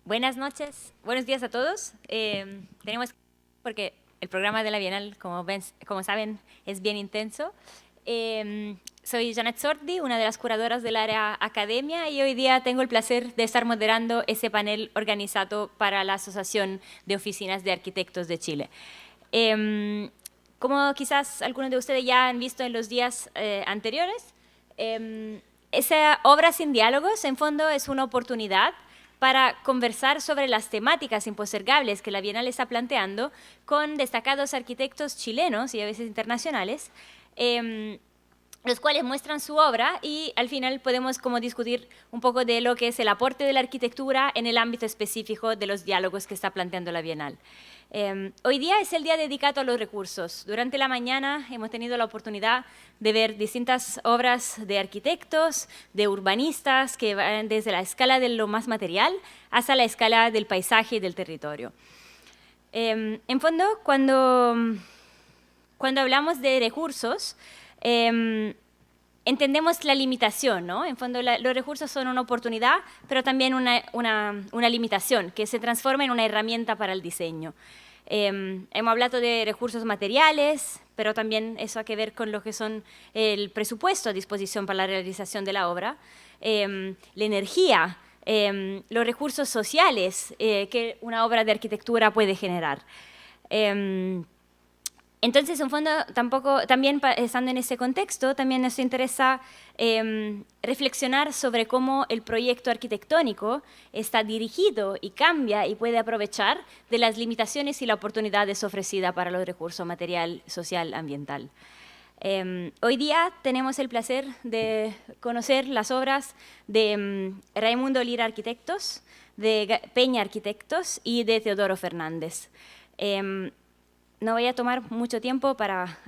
Buenas noches, buenos días a todos. Tenemos, porque el programa de la Bienal, como saben, es bien intenso. Soy Janet Sordi, una de las curadoras del área academia, y hoy día tengo el placer de estar moderando ese panel organizado para la Asociación de Oficinas de Arquitectos de Chile. Como quizás algunos de ustedes ya han visto en los días anteriores, esa obra sin diálogos, en fondo, es una oportunidad para conversar sobre las temáticas impostergables que la Bienal está planteando con destacados arquitectos chilenos y a veces internacionales, los cuales muestran su obra y al final podemos como discutir un poco de lo que es el aporte de la arquitectura en el ámbito específico de los diálogos que está planteando la Bienal. Hoy día es el día dedicado a los recursos. Durante la mañana hemos tenido la oportunidad de ver distintas obras de arquitectos, de urbanistas, que van desde la escala de lo más material hasta la escala del paisaje y del territorio. En fondo, cuando hablamos de recursos, entendemos la limitación, ¿no? En fondo, los recursos son una oportunidad, pero también una limitación que se transforma en una herramienta para el diseño. Hemos hablado de recursos materiales, pero también eso ha que ver con lo que son el presupuesto a disposición para la realización de la obra, la energía, los recursos sociales que una obra de arquitectura puede generar. Entonces, en fondo, también estando en ese contexto, también nos interesa reflexionar sobre cómo el proyecto arquitectónico está dirigido y cambia y puede aprovechar de las limitaciones y las oportunidades ofrecidas para los recursos material, social, ambiental. Hoy día tenemos el placer de conocer las obras de Raimundo Lira Arquitectos, de Peña Arquitectos y de Teodoro Fernández. No voy a tomar mucho tiempo para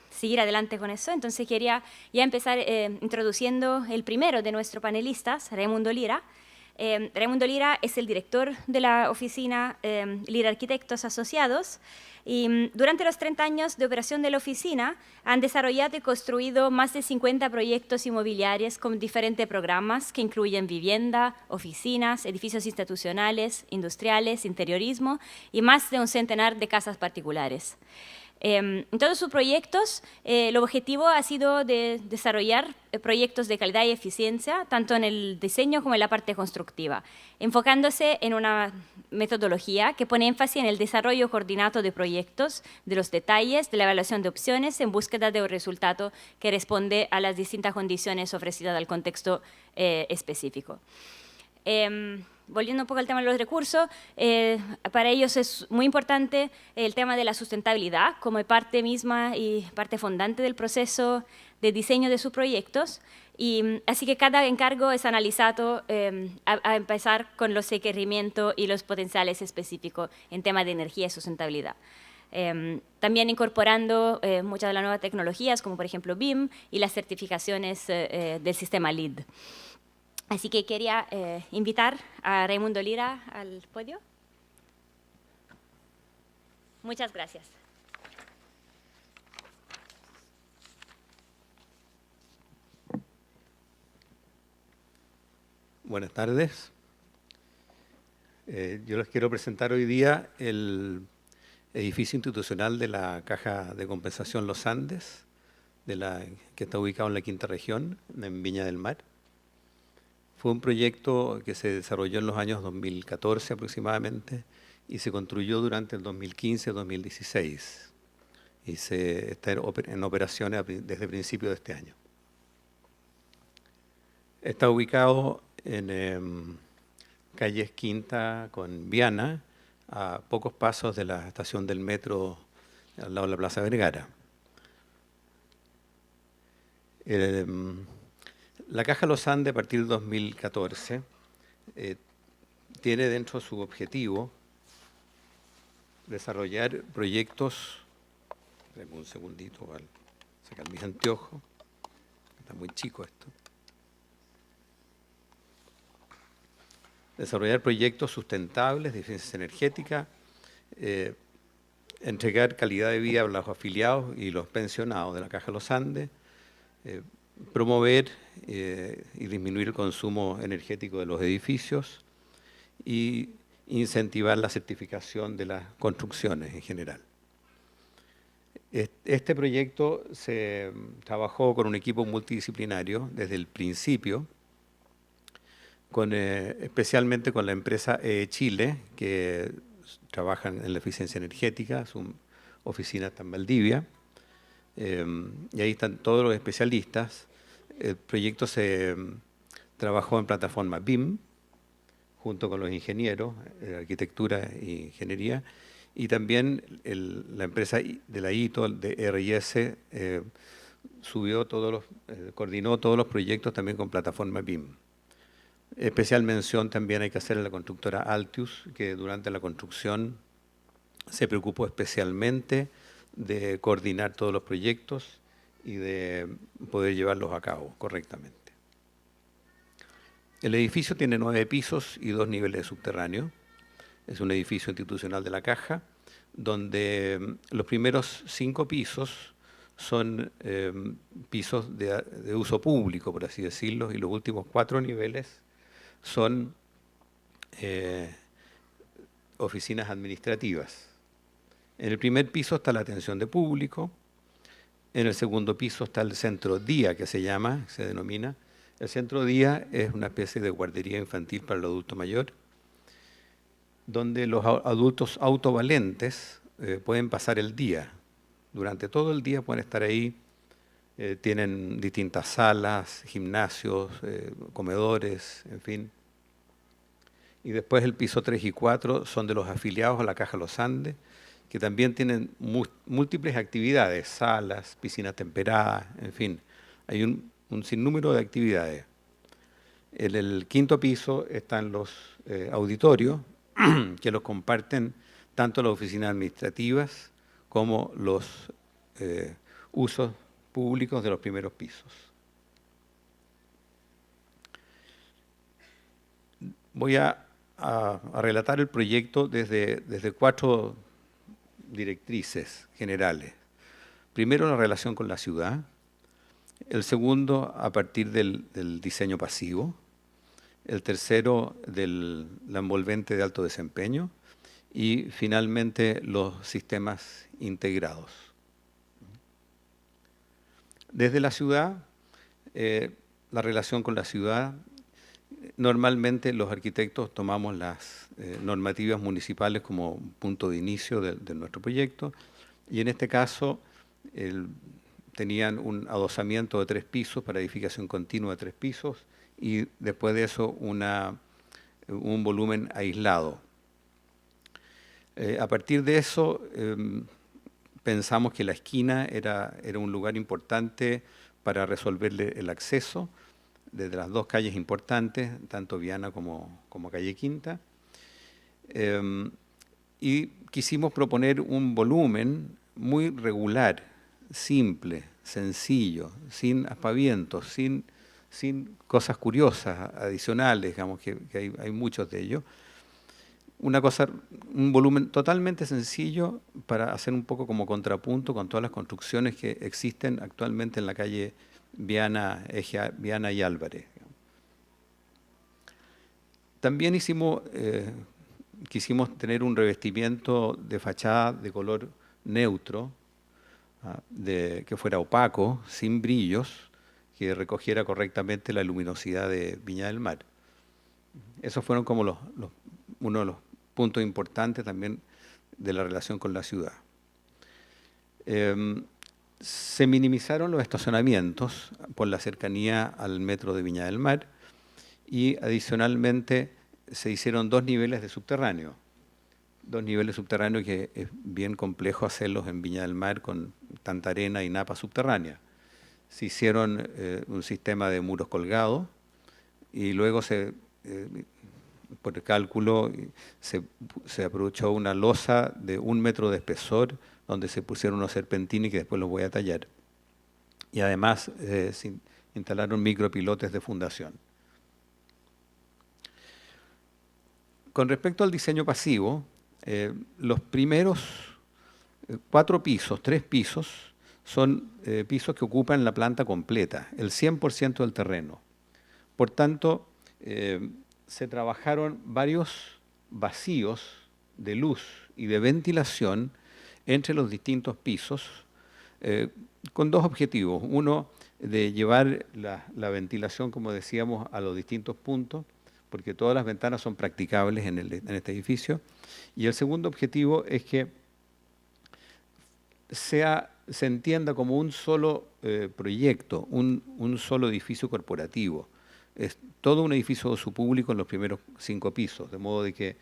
seguir adelante con eso, entonces quería ya empezar introduciendo el primero de nuestros panelistas, Raimundo Lira. Raimundo Lira es el director de la oficina Lira Arquitectos Asociados y durante los 30 años de operación de la oficina han desarrollado y construido más de 50 proyectos inmobiliarios con diferentes programas que incluyen vivienda, oficinas, edificios institucionales, industriales, interiorismo y más de un centenar de casas particulares. En todos sus proyectos, el objetivo ha sido de desarrollar proyectos de calidad y eficiencia, tanto en el diseño como en la parte constructiva, enfocándose en una metodología que pone énfasis en el desarrollo coordinado de proyectos, de los detalles, de la evaluación de opciones, en búsqueda de un resultado que responde a las distintas condiciones ofrecidas al contexto específico. Volviendo un poco al tema de los recursos, para ellos es muy importante el tema de la sustentabilidad como parte misma y parte fundante del proceso de diseño de sus proyectos. Y así que cada encargo es analizado a empezar con los requerimientos y los potenciales específicos en tema de energía y sustentabilidad. También incorporando muchas de las nuevas tecnologías, como por ejemplo BIM y las certificaciones del sistema LEED. Así que quería invitar a Raimundo Lira al podio. Muchas gracias. Buenas tardes. Yo les quiero presentar hoy día el edificio institucional de la Caja de Compensación Los Andes, que está ubicado en la Quinta Región, en Viña del Mar. Fue un proyecto que se desarrolló en los años 2014 aproximadamente y se construyó durante el 2015-2016 y se está en operaciones desde principios de este año. Está ubicado en calles Quinta con Viana, a pocos pasos de la estación del metro al lado de la Plaza Vergara. La Caja Los Andes, a partir del 2014, tiene dentro de su objetivo desarrollar proyectos. Dame un segundito para sacar mis anteojos. Está muy chico esto. Desarrollar proyectos sustentables de eficiencia energética, entregar calidad de vida a los afiliados y los pensionados de la Caja Los Andes, promover y disminuir el consumo energético de los edificios y incentivar la certificación de las construcciones en general. Este proyecto se trabajó con un equipo multidisciplinario desde el principio, especialmente con la empresa Chile, que trabaja en la eficiencia energética, su oficina está en Valdivia, y ahí están todos los especialistas. El proyecto se trabajó en plataforma BIM, junto con los ingenieros, arquitectura e ingeniería, y también la empresa de la ITO, de RIS, coordinó todos los proyectos también con plataforma BIM. Especial mención también hay que hacer a la constructora Altius, que durante la construcción se preocupó especialmente de coordinar todos los proyectos y de poder llevarlos a cabo correctamente. El edificio tiene 9 pisos y 2 niveles de subterráneo. Es un edificio institucional de la Caja, donde los primeros 5 pisos son pisos de uso público, por así decirlo, y los últimos 4 niveles son oficinas administrativas. En el primer piso está la atención de público, en el segundo piso está el centro día, que se denomina. El centro día es una especie de guardería infantil para el adulto mayor, donde los adultos autovalentes pueden pasar el día. Durante todo el día pueden estar ahí. Tienen distintas salas, gimnasios, comedores, en fin. Y después el piso 3 y 4 son de los afiliados a la Caja Los Andes, que también tienen múltiples actividades, salas, piscinas temperadas, en fin. Hay un sinnúmero de actividades. En el quinto piso están los auditorios, que los comparten tanto las oficinas administrativas como los usos públicos de los primeros pisos. Voy a relatar el proyecto desde 4 directrices generales. Primero, la relación con la ciudad. El segundo, a partir del diseño pasivo. El tercero, la envolvente de alto desempeño. Y finalmente, los sistemas integrados. Desde la ciudad, la relación con la ciudad, normalmente los arquitectos tomamos las normativas municipales como punto de inicio de nuestro proyecto, y en este caso tenían un adosamiento de 3 pisos para edificación continua de 3 pisos, y después de eso un volumen aislado. A partir de eso pensamos que la esquina era un lugar importante para resolverle el acceso desde las 2 calles importantes, tanto Viana como calle Quinta. Y quisimos proponer un volumen muy regular, simple, sencillo, sin aspavientos, sin cosas curiosas, adicionales, digamos que hay muchos de ellos. Un volumen totalmente sencillo para hacer un poco como contrapunto con todas las construcciones que existen actualmente en la calle Viana y Álvarez. También quisimos tener un revestimiento de fachada de color neutro, que fuera opaco, sin brillos, que recogiera correctamente la luminosidad de Viña del Mar. Esos fueron como uno de los puntos importantes también de la relación con la ciudad. Se minimizaron los estacionamientos por la cercanía al metro de Viña del Mar, y adicionalmente se hicieron 2 niveles de subterráneo. 2 niveles subterráneos que es bien complejo hacerlos en Viña del Mar con tanta arena y napa subterránea. Se hicieron un sistema de muros colgados, y luego por el cálculo se aprovechó una losa de 1 metro de espesor, donde se pusieron unos serpentines que después los voy a tallar. Y además se instalaron micropilotes de fundación. Con respecto al diseño pasivo, los primeros 4 pisos, 3 pisos, son pisos que ocupan la planta completa, el 100% del terreno. Por tanto, se trabajaron varios vacíos de luz y de ventilación entre los distintos pisos, con dos objetivos. Uno, de llevar la ventilación, como decíamos, a los distintos puntos, porque todas las ventanas son practicables en este edificio. Y el segundo objetivo es que se entienda como un solo proyecto, un solo edificio corporativo. Es todo un edificio de uso público en los primeros 5 pisos, de modo de que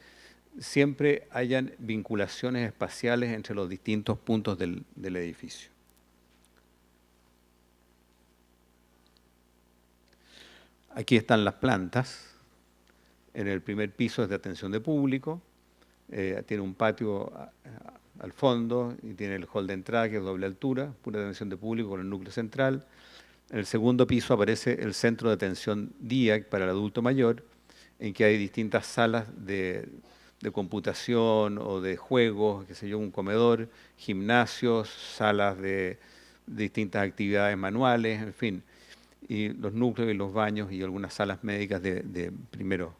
siempre hayan vinculaciones espaciales entre los distintos puntos del edificio. Aquí están las plantas. En el primer piso es de atención de público, tiene un patio al fondo y tiene el hall de entrada que es doble altura, pura atención de público con el núcleo central. En el segundo piso aparece el centro de atención día para el adulto mayor, en que hay distintas salas de computación o de juegos, qué sé yo, un comedor, gimnasios, salas de distintas actividades manuales, en fin, y los núcleos y los baños y algunas salas médicas de primero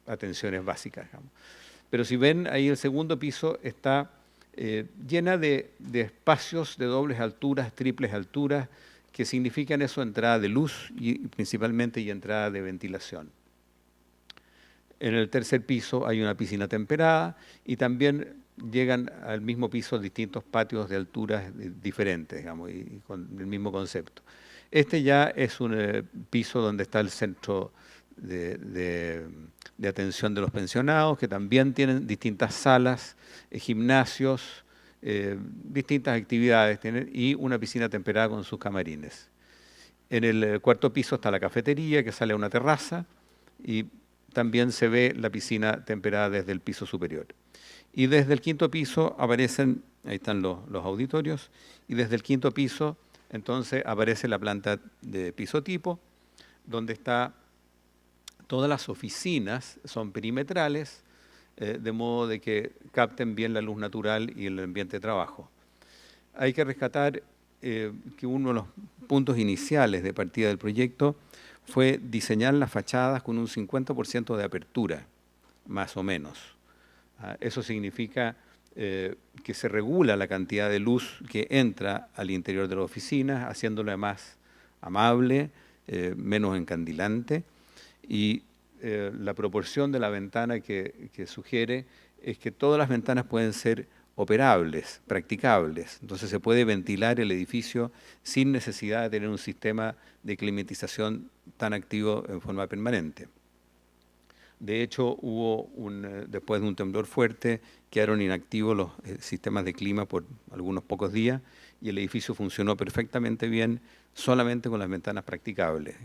atenciones básicas, digamos. Pero si ven, ahí el segundo piso está llena de espacios de dobles alturas, triples alturas, que significan eso, entrada de luz y principalmente y entrada de ventilación. En el tercer piso hay una piscina temperada y también llegan al mismo piso distintos patios de alturas diferentes, digamos, y con el mismo concepto. Este ya es un piso donde está el centro de atención de los pensionados, que también tienen distintas salas, gimnasios, distintas actividades, y una piscina temperada con sus camarines. En el cuarto piso está la cafetería, que sale a una terraza, y también se ve la piscina temperada desde el piso superior. Y desde el quinto piso aparecen, ahí están los auditorios, y desde el quinto piso entonces aparece la planta de piso tipo, donde está todas las oficinas, son perimetrales, de modo de que capten bien la luz natural y el ambiente de trabajo. Hay que rescatar que uno de los puntos iniciales de partida del proyecto fue diseñar las fachadas con un 50% de apertura, más o menos. Eso significa que se regula la cantidad de luz que entra al interior de la oficina, haciéndola más amable, menos encandilante, y la proporción de la ventana que sugiere es que todas las ventanas pueden ser operables, practicables. Entonces se puede ventilar el edificio sin necesidad de tener un sistema de climatización tan activo en forma permanente. De hecho, después de un temblor fuerte, quedaron inactivos los sistemas de clima por algunos pocos días y el edificio funcionó perfectamente bien solamente con las ventanas practicables.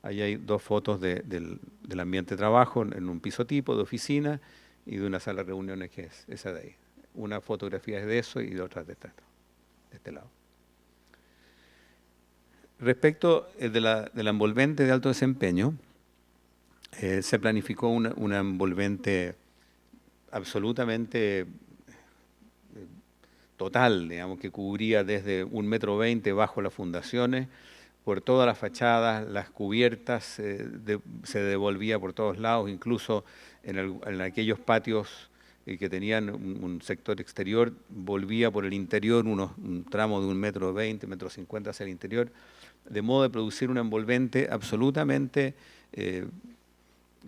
Ahí hay 2 fotos del ambiente de trabajo en un piso tipo de oficina y de una sala de reuniones que es esa de ahí. Una fotografía es de eso y de otra de este lado. Respecto de la envolvente de alto desempeño, se planificó una envolvente absolutamente total, digamos, que cubría desde 1,20 m bajo las fundaciones, por todas las fachadas, las cubiertas, se devolvía por todos lados, incluso en aquellos patios que tenían un sector exterior, volvía por el interior un tramo de 1,20 m, 1,50 m hacia el interior, de modo de producir una envolvente absolutamente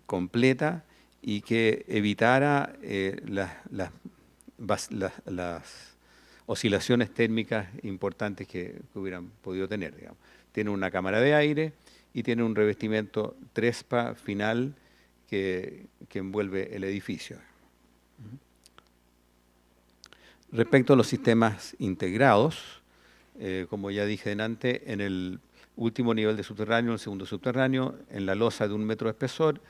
completa y que evitara las oscilaciones térmicas importantes que hubieran podido tener, digamos. Tiene una cámara de aire y tiene un revestimiento Trespa final que envuelve el edificio. Respecto a los sistemas integrados, como ya dije antes, en el último nivel de subterráneo, el segundo subterráneo, en la losa de 1 metro de espesor,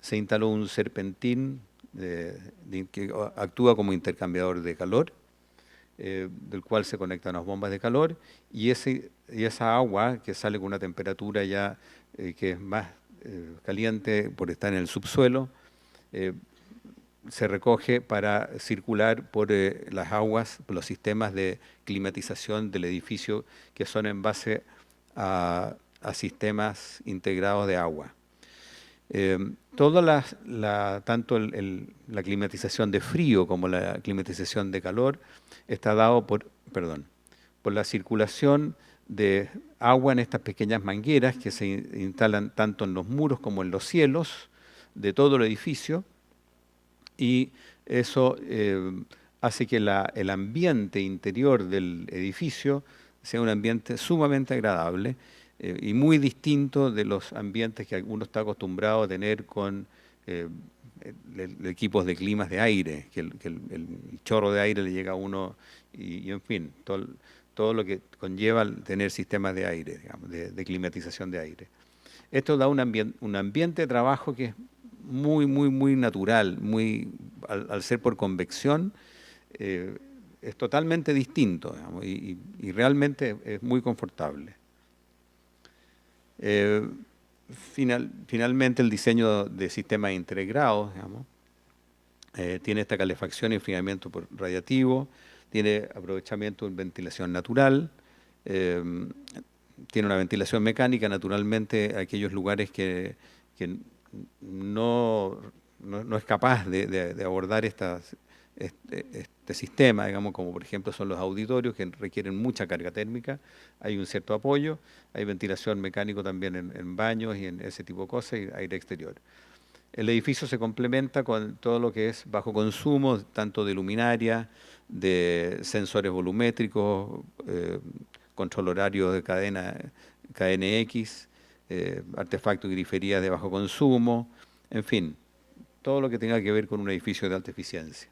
se instaló un serpentín que actúa como intercambiador de calor, del cual se conectan las bombas de calor, y esa agua que sale con una temperatura ya que es más caliente por estar en el subsuelo, se recoge para circular por las aguas, por los sistemas de climatización del edificio que son en base a a sistemas integrados de agua. Tanto la climatización de frío como la climatización de calor está dado por la circulación de agua en estas pequeñas mangueras que se instalan tanto en los muros como en los cielos de todo el edificio, y eso hace que el ambiente interior del edificio sea un ambiente sumamente agradable y muy distinto de los ambientes que uno está acostumbrado a tener con equipos de climas de aire, que el chorro de aire le llega a uno y en fin, todo lo que conlleva tener sistemas de aire, digamos, de climatización de aire. Esto da un ambiente de trabajo que es muy, muy, muy natural, al ser por convección, es totalmente distinto, digamos, y realmente es muy confortable. Finalmente, el diseño de sistemas integrados, digamos, tiene esta calefacción y enfriamiento radiativo, tiene aprovechamiento en ventilación natural, tiene una ventilación mecánica, naturalmente, aquellos lugares que no es capaz de abordar este sistema, digamos, como por ejemplo son los auditorios que requieren mucha carga térmica, hay un cierto apoyo, hay ventilación mecánico también en baños y en ese tipo de cosas, y aire exterior. El edificio se complementa con todo lo que es bajo consumo, tanto de luminaria, de sensores volumétricos, control horario de cadena KNX, artefactos y griferías de bajo consumo, en fin, todo lo que tenga que ver con un edificio de alta eficiencia.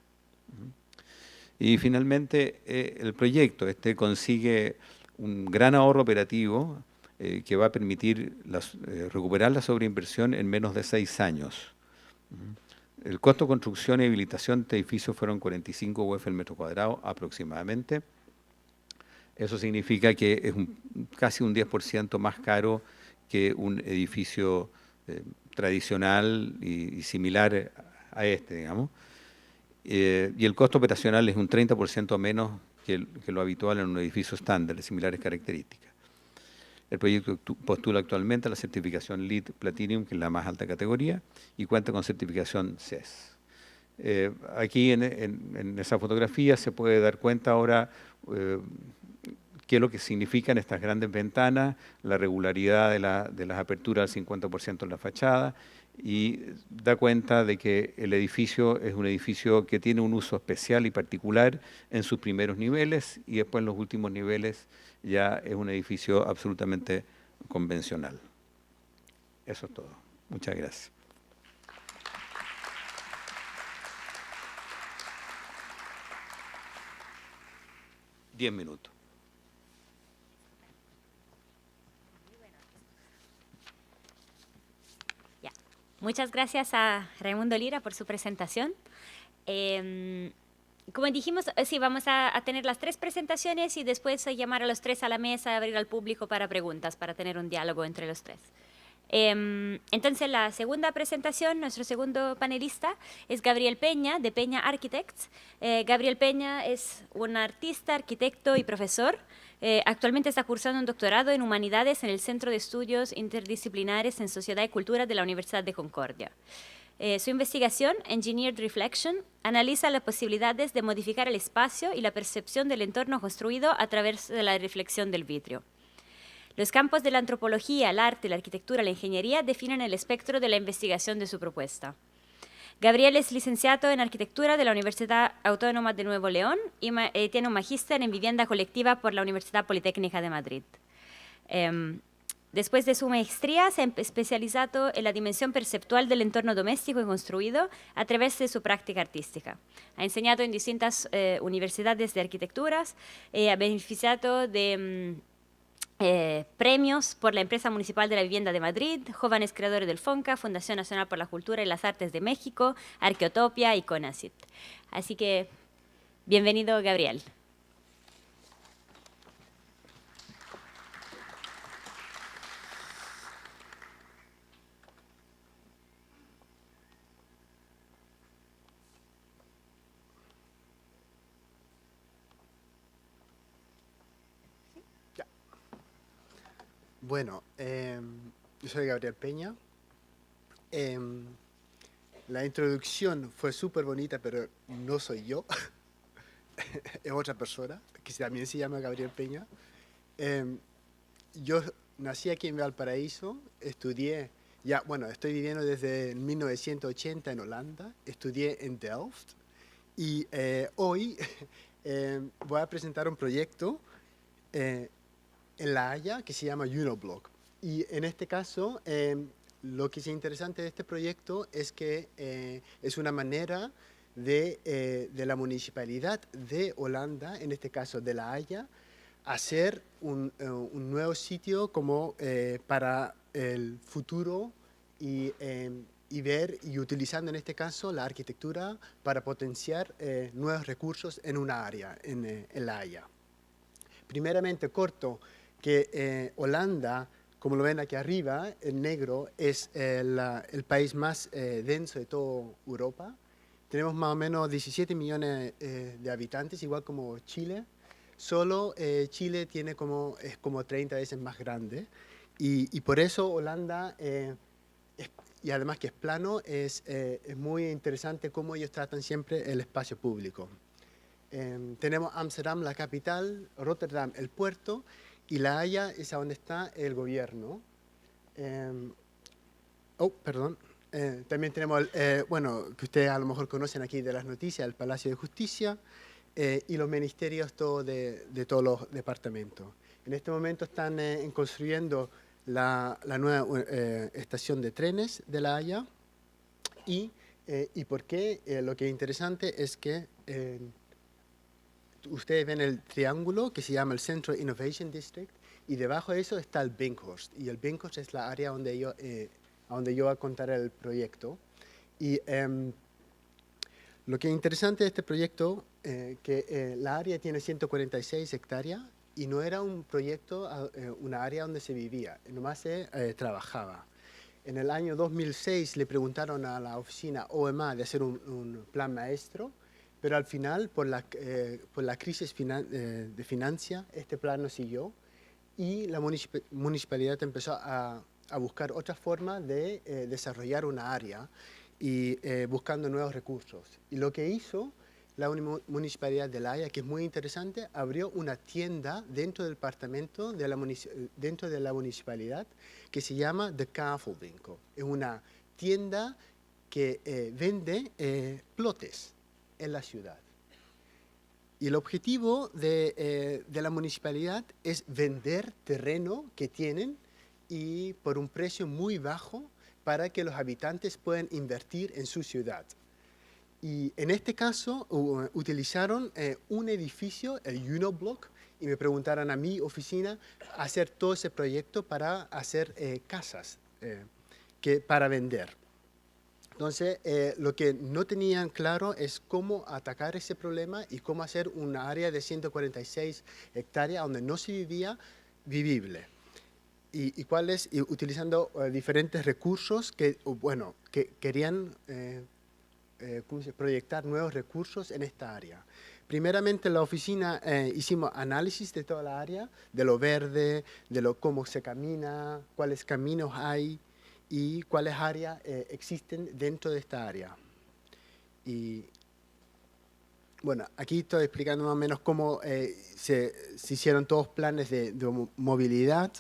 Y finalmente, el proyecto consigue un gran ahorro operativo que va a permitir recuperar la sobreinversión en menos de 6 años. El costo de construcción y habilitación de este edificio fueron 45 UF el metro cuadrado aproximadamente. Eso significa que es casi un 10% más caro que un edificio tradicional y similar a este, digamos. Y el costo operacional es un 30% menos que lo habitual en un edificio estándar de similares características. El proyecto postula actualmente la certificación LEED Platinum, que es la más alta categoría, y cuenta con certificación CES. Aquí en esa fotografía se puede dar cuenta ahora qué es lo que significan estas grandes ventanas, la regularidad de las aperturas al 50% en la fachada, y da cuenta de que el edificio es un edificio que tiene un uso especial y particular en sus primeros niveles, y después en los últimos niveles ya es un edificio absolutamente convencional. Eso es todo. Muchas gracias. Diez minutos. Muchas gracias a Raimundo Lira por su presentación. Como dijimos, sí, vamos a tener las 3 presentaciones y después llamar a los 3 a la mesa, abrir al público para preguntas, para tener un diálogo entre los 3. Entonces, la segunda presentación, nuestro segundo panelista es Gabriel Peña, de Peña Architects. Gabriel Peña es un artista, arquitecto y profesor. Actualmente está cursando un doctorado en Humanidades en el Centro de Estudios Interdisciplinares en Sociedad y Cultura de la Universidad de Concordia. Su investigación, Engineered Reflection, analiza las posibilidades de modificar el espacio y la percepción del entorno construido a través de la reflexión del vidrio. Los campos de la antropología, el arte, la arquitectura y la ingeniería definen el espectro de la investigación de su propuesta. Gabriel es licenciado en Arquitectura de la Universidad Autónoma de Nuevo León y tiene un magíster en Vivienda Colectiva por la Universidad Politécnica de Madrid. Después de su maestría, se ha especializado en la dimensión perceptual del entorno doméstico y construido a través de su práctica artística. Ha enseñado en distintas universidades de arquitecturas, ha beneficiado de premios por la Empresa Municipal de la Vivienda de Madrid, Jóvenes Creadores del FONCA, Fundación Nacional por la Cultura y las Artes de México, Arqueotopia y CONACYT. Así que, bienvenido, Gabriel. Bueno, yo soy Gabriel Peña. Em, la introducción fue súper bonita, pero no soy yo, es otra persona, que también se llama Gabriel Peña. Em, yo nací aquí en Valparaíso, estudié, ya, bueno, estoy viviendo desde 1980 en Holanda, estudié en Delft y hoy voy a presentar un proyecto eh, en La Haya que se llama Uniblock. Y en este caso, lo que es interesante de este proyecto es que es una manera de la municipalidad de Holanda, en este caso de La Haya, hacer un nuevo sitio como para el futuro y ver y utilizando en este caso la arquitectura para potenciar nuevos recursos en una área, en La Haya. Primeramente, corto, que Holanda, como lo ven aquí arriba, en negro, es el país más denso de toda Europa. Tenemos más o menos 17 millones de habitantes, igual como Chile. Solo Chile tiene es como 30 veces más grande. Y por eso Holanda, y además que es plano, es muy interesante cómo ellos tratan siempre el espacio público. Tenemos Ámsterdam, la capital, Rotterdam, el puerto, y La Haya es a donde está el gobierno. Perdón. También tenemos, bueno, que ustedes a lo mejor conocen aquí de las noticias, el Palacio de Justicia y los ministerios de todos los departamentos. En este momento están construyendo la nueva estación de trenes de La Haya. ¿Y por qué? Lo que es interesante es que ustedes ven el triángulo que se llama el Central Innovation District y debajo de eso está el Binkhorst. Y el Binkhorst es la área donde yo voy a contar el proyecto. Y lo que es interesante de este proyecto que la área tiene 146 hectáreas y no era un proyecto, una área donde se vivía, nomás se trabajaba. En el año 2006 le preguntaron a la oficina OMA de hacer un plan maestro, pero al final, por la crisis de financia, este plan no siguió y la municipalidad empezó a buscar otra forma de desarrollar una área y buscando nuevos recursos. Y lo que hizo la municipalidad de La Haya, que es muy interesante, abrió una tienda dentro del departamento, dentro de la municipalidad, que se llama The Kavelwinkel. Es una tienda que vende plotes en la ciudad. Y el objetivo de la municipalidad es vender terreno que tienen y por un precio muy bajo para que los habitantes puedan invertir en su ciudad. Y en este caso utilizaron un edificio, el Uniblock, y me preguntaron a mi oficina hacer todo ese proyecto para hacer casas para vender. Entonces, lo que no tenían claro es cómo atacar ese problema y cómo hacer una área de 146 hectáreas donde no se vivía vivible. Y utilizando diferentes recursos que querían proyectar nuevos recursos en esta área. Primeramente, en la oficina hicimos análisis de toda la área, de lo verde, de cómo se camina, cuáles caminos hay y cuáles áreas existen dentro de esta área. Y bueno, aquí estoy explicando más o menos cómo se hicieron todos planes de movilidad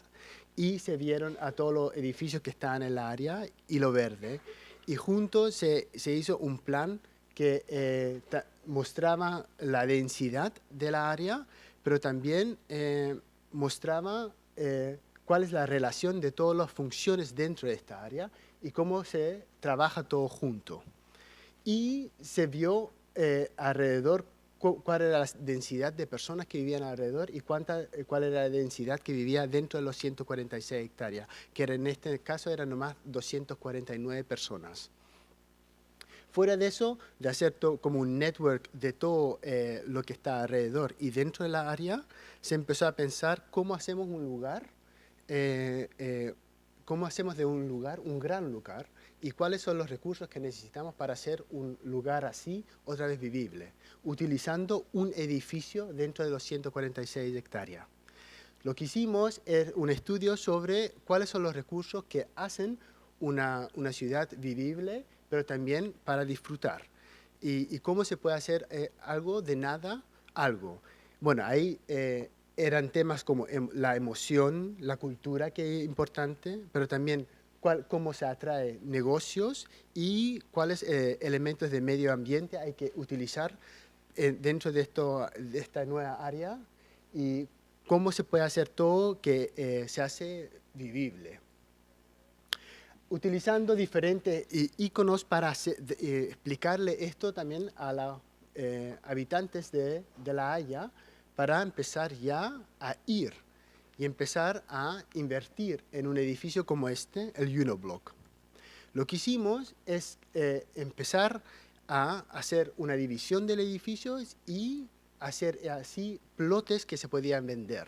y se vieron a todos los edificios que estaban en la área y lo verde. Y juntos se hizo un plan que mostraba la densidad de la área, pero también mostraba cuál es la relación de todas las funciones dentro de esta área y cómo se trabaja todo junto. Y se vio alrededor cuál era la densidad de personas que vivían alrededor y cuál era la densidad que vivía dentro de los 146 hectáreas, que en este caso eran nomás 249 personas. Fuera de eso, de hacer como un network de todo lo que está alrededor y dentro de la área, se empezó a pensar cómo hacemos un lugar, cómo hacemos de un lugar un gran lugar y cuáles son los recursos que necesitamos para hacer un lugar así otra vez vivible, utilizando un edificio dentro de los 146 hectáreas. Lo que hicimos es un estudio sobre cuáles son los recursos que hacen una ciudad vivible, pero también para disfrutar. Y cómo se puede hacer algo de nada, algo. Bueno, ahí eran temas como la emoción, la cultura, que es importante, pero también cómo se atrae negocios y cuáles elementos de medio ambiente hay que utilizar dentro de esta nueva área y cómo se puede hacer todo que se hace vivible. Utilizando diferentes iconos para explicarle esto también a los habitantes de La Haya, para empezar ya a ir y empezar a invertir en un edificio como este, el Uniblock. Lo que hicimos es empezar a hacer una división del edificio y hacer así lotes que se podían vender.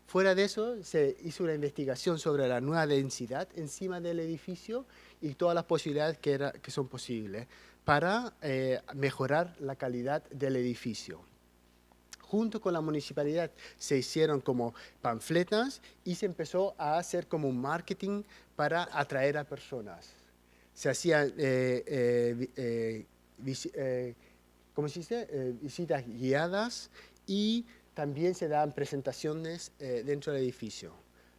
Fuera de eso, se hizo una investigación sobre la nueva densidad encima del edificio y todas las posibilidades que son posibles para mejorar la calidad del edificio. Junto con la municipalidad se hicieron como panfletas y se empezó a hacer como un marketing para atraer a personas. Se hacían ¿cómo se dice? Visitas guiadas y también se dan presentaciones dentro del edificio.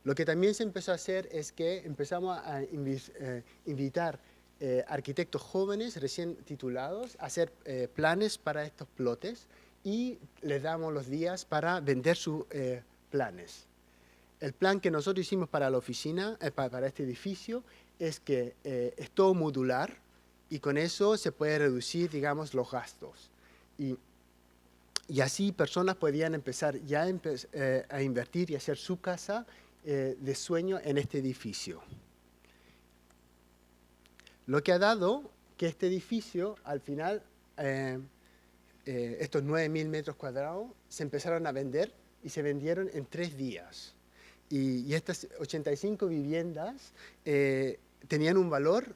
Lo que también se empezó a hacer es que empezamos a invitar arquitectos jóvenes recién titulados a hacer planes para estos lotes y les damos los días para vender sus planes. El plan que nosotros hicimos para la oficina, para este edificio, es que es todo modular y con eso se puede reducir, digamos, los gastos. Y así personas podían empezar ya a invertir y hacer su casa de sueño en este edificio. Lo que ha dado que este edificio, al final, estos 9.000 metros cuadrados, se empezaron a vender y se vendieron en 3 días. Y estas 85 viviendas tenían un valor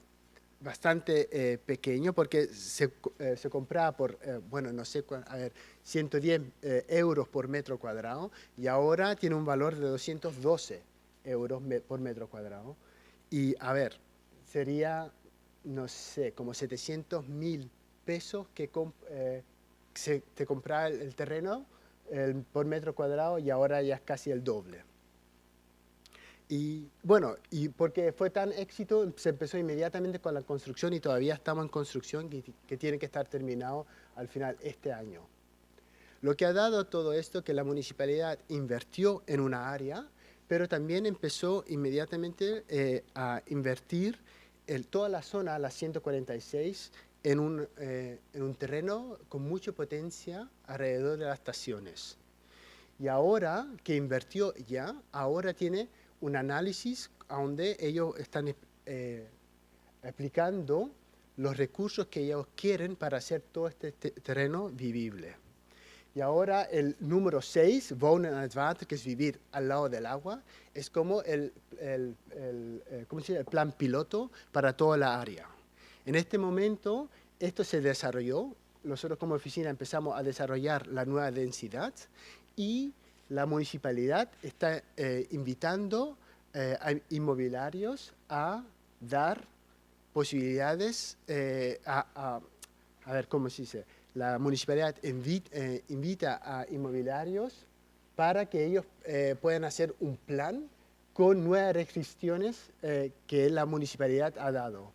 bastante pequeño porque se compraba por, bueno, no sé, 110 euros por metro cuadrado y ahora tiene un valor de 212 euros por metro cuadrado. Y a ver, sería, no sé, como 700.000 pesos que te compraba el terreno por metro cuadrado y ahora ya es casi el doble. Y bueno, y porque fue tan éxito, se empezó inmediatamente con la construcción y todavía estamos en construcción que tiene que estar terminado al final este año. Lo que ha dado todo esto que la municipalidad invirtió en una área, pero también empezó inmediatamente a invertir en toda la zona, la 146, en un terreno con mucha potencia alrededor de las estaciones. Y ahora que invirtió ya, ahora tiene un análisis donde ellos están aplicando los recursos que ellos quieren para hacer todo este terreno vivible. Y ahora el número 6, wonen aan het water, que es vivir al lado del agua, es como ¿cómo se llama? El plan piloto para toda la área. En este momento, esto se desarrolló, nosotros como oficina empezamos a desarrollar la nueva densidad y la municipalidad está invitando a inmobiliarios a dar posibilidades, a ver cómo se dice, la municipalidad invita a inmobiliarios para que ellos puedan hacer un plan con nuevas restricciones que la municipalidad ha dado.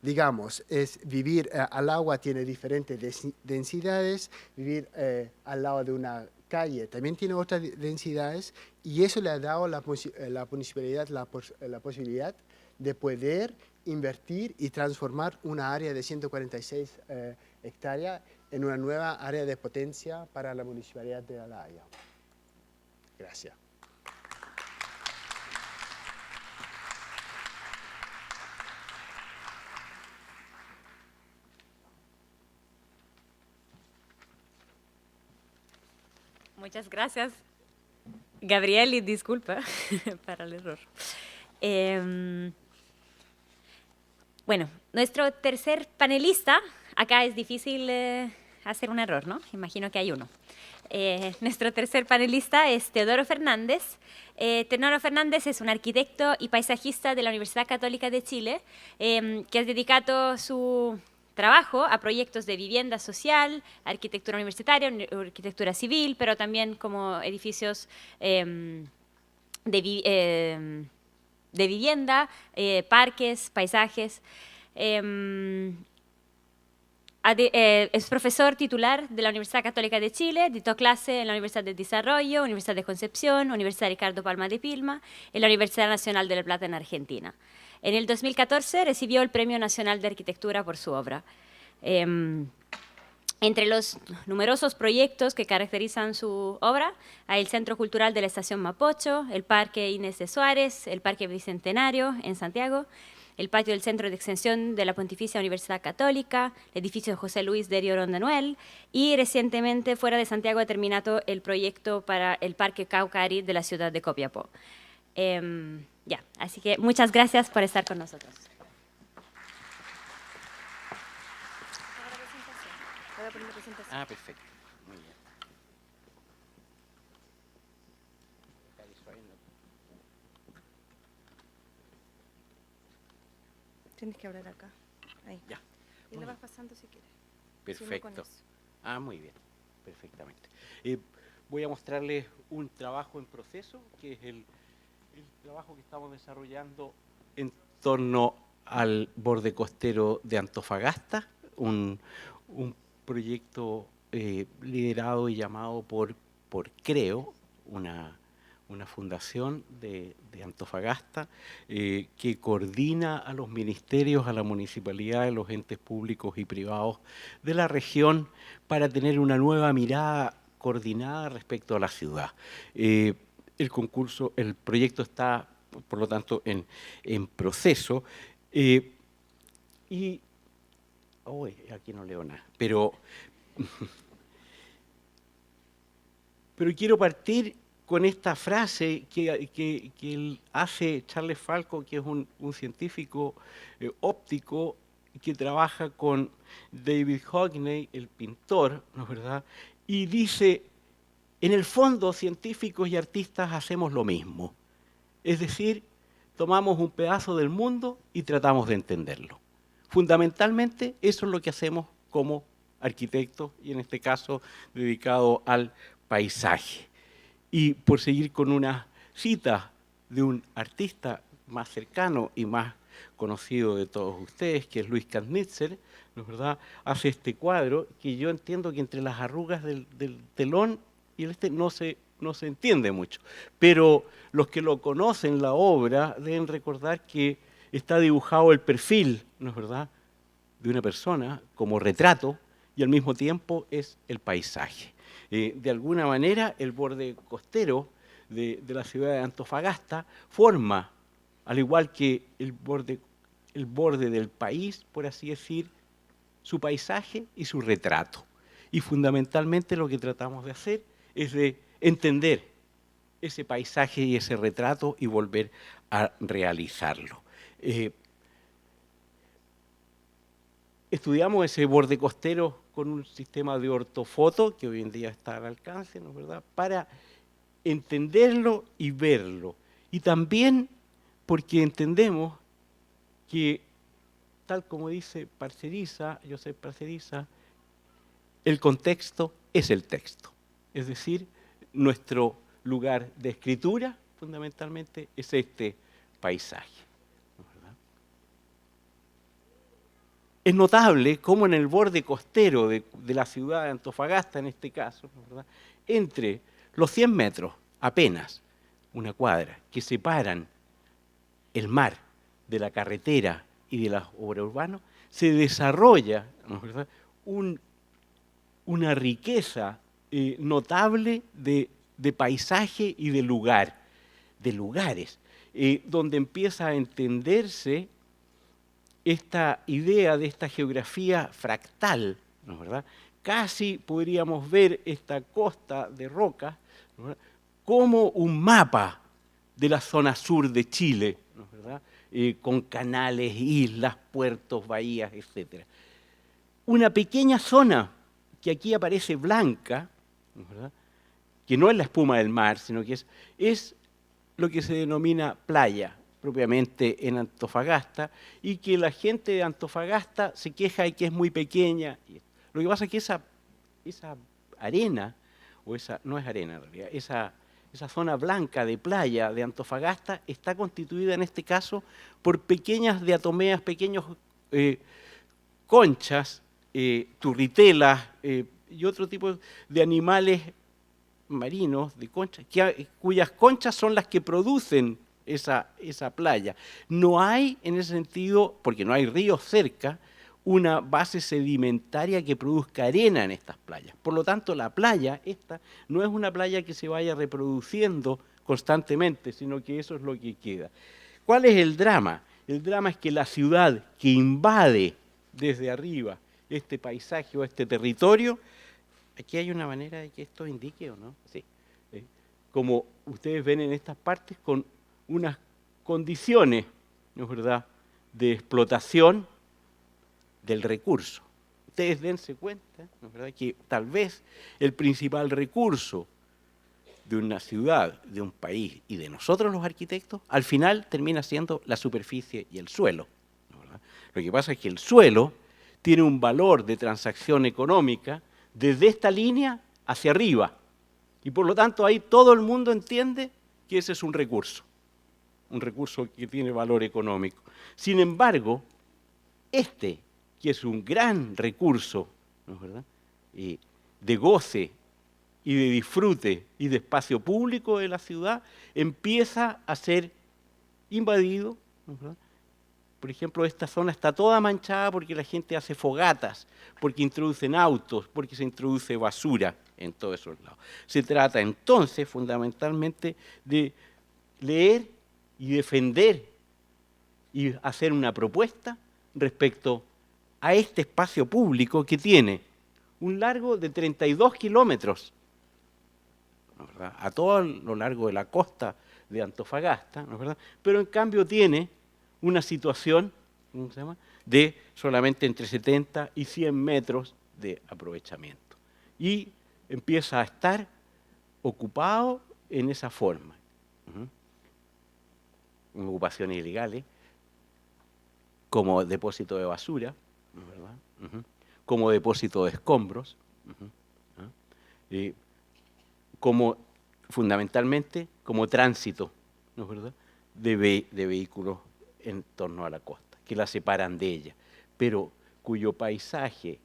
Digamos, es vivir al agua tiene diferentes densidades, vivir al lado de una calle también tiene otras densidades y eso le ha dado la municipalidad la posibilidad de poder invertir y transformar una área de 146 hectáreas en una nueva área de potencia para la municipalidad de La Haya. Gracias. Muchas gracias, Gabriel, y disculpa para el error. Bueno, nuestro tercer panelista, acá es difícil hacer un error, ¿no? Imagino que hay uno. Nuestro tercer panelista es Teodoro Fernández. Teodoro Fernández es un arquitecto y paisajista de la Universidad Católica de Chile, que ha dedicado su trabajo a proyectos de vivienda social, arquitectura universitaria, arquitectura civil, pero también como edificios de vivienda, parques, paisajes. Es profesor titular de la Universidad Católica de Chile, dictó clase en la Universidad de Desarrollo, Universidad de Concepción, Universidad Ricardo Palma de Pilma, en la Universidad Nacional de La Plata en Argentina. En el 2014 recibió el Premio Nacional de Arquitectura por su obra. Entre los numerosos proyectos que caracterizan su obra hay el Centro Cultural de la Estación Mapocho, el Parque Inés de Suárez, el Parque Bicentenario en Santiago, el patio del Centro de Extensión de la Pontificia Universidad Católica, el edificio José Luis Derio Rondenuel y recientemente fuera de Santiago ha terminado el proyecto para el Parque Caucari de la ciudad de Copiapó. Así que muchas gracias por estar con nosotros. Ah, perfecto. Muy bien. Tienes que hablar acá. Ahí. Ya. Y le vas pasando si quieres. Perfecto. Con eso. Ah, muy bien. Perfectamente. Voy a mostrarles un trabajo en proceso, que es el trabajo que estamos desarrollando en torno al borde costero de Antofagasta, un proyecto liderado y llamado por CREO, una fundación de Antofagasta que coordina a los ministerios, a la municipalidad, a los entes públicos y privados de la región para tener una nueva mirada coordinada respecto a la ciudad. El proyecto está, por lo tanto, en proceso. Aquí no leo nada, pero quiero partir con esta frase que hace Charles Falco, que es un científico óptico que trabaja con David Hockney, el pintor, ¿no es verdad? Y dice, en el fondo, científicos y artistas hacemos lo mismo. Es decir, tomamos un pedazo del mundo y tratamos de entenderlo. Fundamentalmente, eso es lo que hacemos como arquitectos, y en este caso, dedicado al paisaje. Y por seguir con una cita de un artista más cercano y más conocido de todos ustedes, que es Luis Kantnitzer, ¿no es verdad? Hace este cuadro que yo entiendo que entre las arrugas del telón y no se entiende mucho. Pero los que lo conocen, la obra, deben recordar que está dibujado el perfil, ¿no es verdad?, de una persona como retrato, y al mismo tiempo es el paisaje. De alguna manera, el borde costero de la ciudad de Antofagasta forma, al igual que el borde del país, por así decir, su paisaje y su retrato. Y fundamentalmente lo que tratamos de hacer es de entender ese paisaje y ese retrato y volver a realizarlo. Estudiamos ese borde costero con un sistema de ortofoto que hoy en día está al alcance, ¿no es verdad?, para entenderlo y verlo. Y también porque entendemos que, tal como dice Josep Parceriza, el contexto es el texto. Es decir, nuestro lugar de escritura, fundamentalmente, es este paisaje. Es notable cómo en el borde costero de la ciudad de Antofagasta, en este caso, ¿verdad?, entre los 100 metros, apenas una cuadra, que separan el mar de la carretera y de las obras urbanas, se desarrolla, ¿no es verdad?, una riqueza notable de paisaje y de lugares, donde empieza a entenderse esta idea de esta geografía fractal, ¿no es verdad? Casi podríamos ver esta costa de roca, ¿no es verdad?, como un mapa de la zona sur de Chile, ¿no es verdad?, con canales, islas, puertos, bahías, etc. Una pequeña zona que aquí aparece blanca, ¿verdad?, que no es la espuma del mar, sino que es lo que se denomina playa, propiamente en Antofagasta, y que la gente de Antofagasta se queja de que es muy pequeña. Lo que pasa es que esa arena, no es arena en realidad, esa zona blanca de playa de Antofagasta está constituida en este caso por pequeñas diatomeas, pequeños conchas, turritelas y otro tipo de animales marinos, de conchas, cuyas conchas son las que producen esa playa. No hay, en ese sentido, porque no hay ríos cerca, una base sedimentaria que produzca arena en estas playas. Por lo tanto, la playa esta no es una playa que se vaya reproduciendo constantemente, sino que eso es lo que queda. ¿Cuál es el drama? El drama es que la ciudad que invade desde arriba este paisaje o este territorio, aquí hay una manera de que esto indique o no, sí. Como ustedes ven en estas partes, con unas condiciones, ¿no es verdad?, de explotación del recurso. Ustedes dense cuenta, ¿no es verdad?, que tal vez el principal recurso de una ciudad, de un país y de nosotros los arquitectos, al final termina siendo la superficie y el suelo, ¿no es verdad? Lo que pasa es que el suelo tiene un valor de transacción económica desde esta línea hacia arriba. Y por lo tanto ahí todo el mundo entiende que ese es un recurso que tiene valor económico. Sin embargo, que es un gran recurso, ¿no es verdad?, de goce y de disfrute y de espacio público de la ciudad, empieza a ser invadido, ¿no es verdad? Por ejemplo, esta zona está toda manchada porque la gente hace fogatas, porque introducen autos, porque se introduce basura en todos esos lados. Se trata entonces fundamentalmente de leer y defender y hacer una propuesta respecto a este espacio público que tiene un largo de 32 kilómetros, ¿no es verdad?, a todo lo largo de la costa de Antofagasta, ¿no es verdad?, pero en cambio tiene una situación, ¿cómo se llama?, de solamente entre 70 y 100 metros de aprovechamiento. Y empieza a estar ocupado en esa forma. Ocupaciones ilegales, como depósito de basura, ¿no es verdad?, como depósito de escombros, como fundamentalmente como tránsito, ¿no es verdad?, de vehículos en torno a la costa, que la separan de ella, pero cuyo paisaje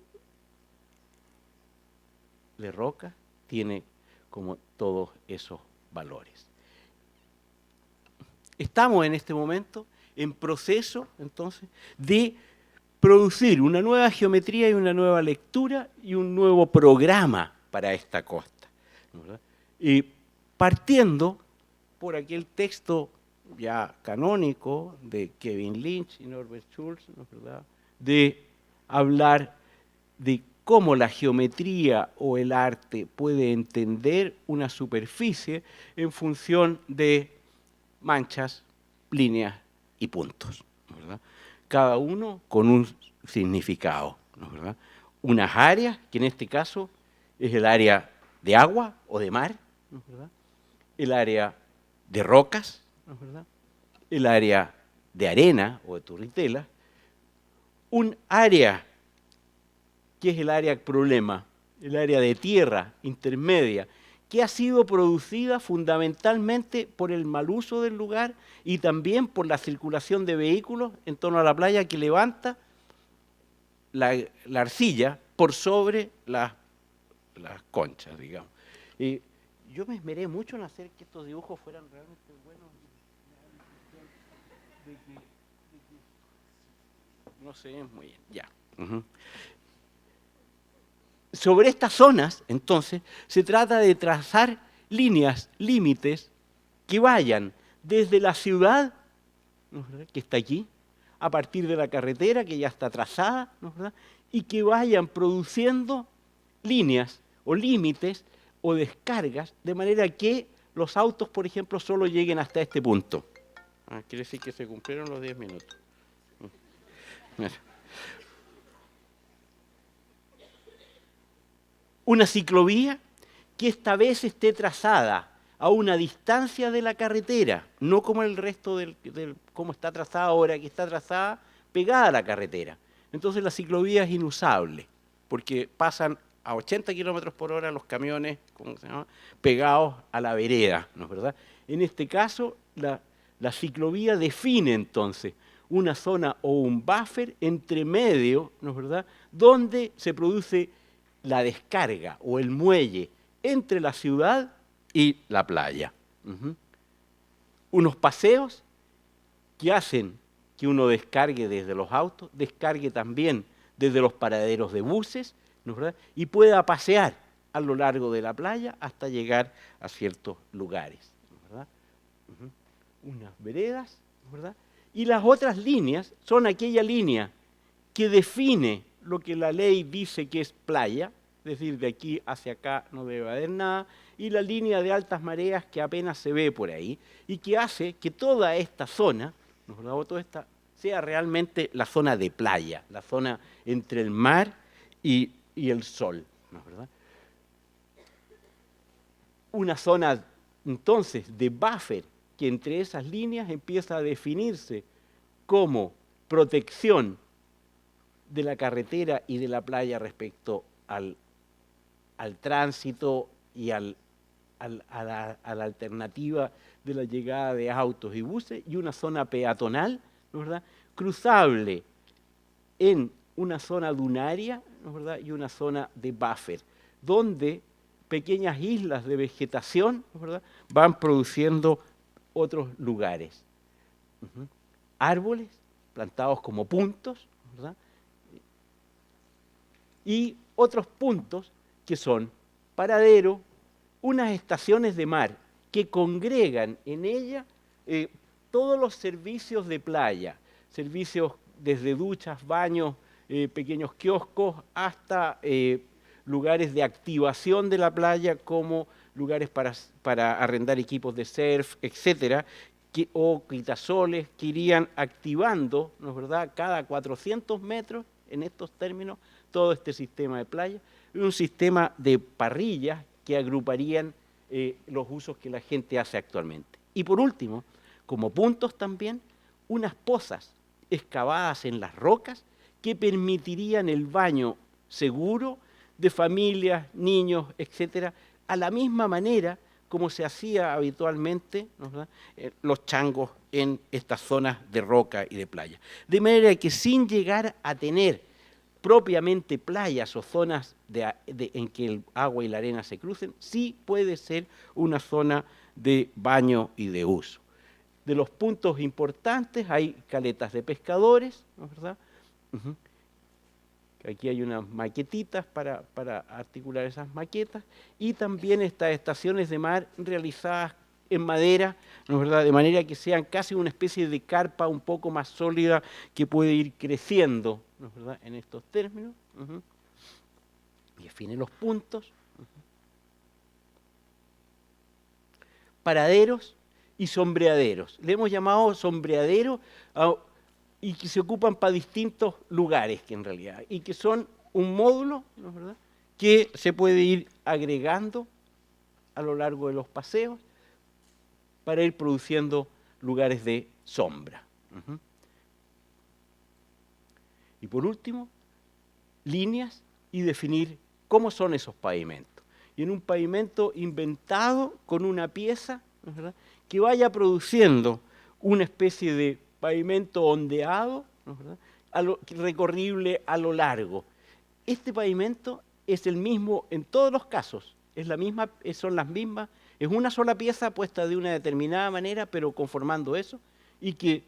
de roca tiene como todos esos valores. Estamos en este momento en proceso, entonces, de producir una nueva geometría y una nueva lectura y un nuevo programa para esta costa, ¿no es verdad?, partiendo por aquel texto ya canónico de Kevin Lynch y Norbert Schulz, ¿no es verdad?, de hablar de cómo la geometría o el arte puede entender una superficie en función de manchas, líneas y puntos, ¿no es verdad?, cada uno con un significado, ¿no es verdad?, unas áreas, que en este caso es el área de agua o de mar, ¿no es verdad?, el área de rocas, ¿no es verdad?, el área de arena o de turritela, un área que es el área problema, el área de tierra intermedia, que ha sido producida fundamentalmente por el mal uso del lugar y también por la circulación de vehículos en torno a la playa que levanta la arcilla por sobre las conchas, digamos. Yo me esmeré mucho en hacer que estos dibujos fueran realmente buenos. No sé muy bien, ya. Sobre estas zonas, entonces, se trata de trazar líneas, límites, que vayan desde la ciudad, ¿no es verdad?, que está aquí, a partir de la carretera, que ya está trazada, ¿no es verdad?, y que vayan produciendo líneas o límites o descargas, de manera que los autos, por ejemplo, solo lleguen hasta este punto. Quiere decir que se cumplieron los 10 minutos. Una ciclovía que esta vez esté trazada a una distancia de la carretera, no como el resto cómo está trazada ahora, que está trazada pegada a la carretera. Entonces la ciclovía es inusable, porque pasan a 80 kilómetros por hora los camiones, ¿cómo se llama?, pegados a la vereda, ¿no es verdad? En este caso, la ciclovía define entonces una zona o un buffer entre medio, ¿no es verdad?, donde se produce la descarga o el muelle entre la ciudad y la playa. Unos paseos que hacen que uno descargue desde los autos, descargue también desde los paraderos de buses, ¿no es verdad?, y pueda pasear a lo largo de la playa hasta llegar a ciertos lugares, ¿no es verdad? Unas veredas, ¿no es verdad? Y las otras líneas son aquella línea que define lo que la ley dice que es playa, es decir, de aquí hacia acá no debe haber nada, y la línea de altas mareas que apenas se ve por ahí, y que hace que toda esta zona, ¿no es verdad?, toda esta, sea realmente la zona de playa, la zona entre el mar y el sol, ¿no es verdad? Una zona, entonces, de buffer, que entre esas líneas empieza a definirse como protección de la carretera y de la playa respecto al tránsito y a la alternativa de la llegada de autos y buses, y una zona peatonal, ¿no es verdad?, cruzable en una zona dunaria, ¿no es verdad?, y una zona de buffer, donde pequeñas islas de vegetación, ¿no es verdad?, van produciendo otros lugares. Árboles plantados como puntos, ¿no es verdad?, y otros puntos que son paradero, unas estaciones de mar que congregan en ella todos los servicios de playa, servicios desde duchas, baños, pequeños kioscos, hasta lugares de activación de la playa como lugares para arrendar equipos de surf, etcétera, o quitasoles que irían activando, ¿no es verdad?, cada 400 metros, en estos términos, todo este sistema de playa, y un sistema de parrillas que agruparían los usos que la gente hace actualmente. Y por último, como puntos también, unas pozas excavadas en las rocas que permitirían el baño seguro de familias, niños, etcétera, a la misma manera como se hacía habitualmente, ¿no es verdad?, los changos en estas zonas de roca y de playa. De manera que sin llegar a tener propiamente playas o zonas en que el agua y la arena se crucen, sí puede ser una zona de baño y de uso. De los puntos importantes hay caletas de pescadores, ¿no es verdad? Aquí hay unas maquetitas para articular esas maquetas, y también estas estaciones de mar realizadas en madera, ¿no es verdad?, de manera que sean casi una especie de carpa un poco más sólida que puede ir creciendo, ¿no es verdad?, en estos términos. Y define los puntos. Paraderos y sombreaderos. Le hemos llamado sombreadero y que se ocupan para distintos lugares, que en realidad, y que son un módulo, ¿no es verdad?, que se puede ir agregando a lo largo de los paseos para ir produciendo lugares de sombra. Y por último, líneas y definir cómo son esos pavimentos. Y en un pavimento inventado con una pieza, ¿no es verdad?, que vaya produciendo una especie de pavimento ondeado, ¿no es verdad?, recorrible a lo largo. Este pavimento es el mismo en todos los casos, son las mismas, es una sola pieza puesta de una determinada manera, pero conformando eso, y que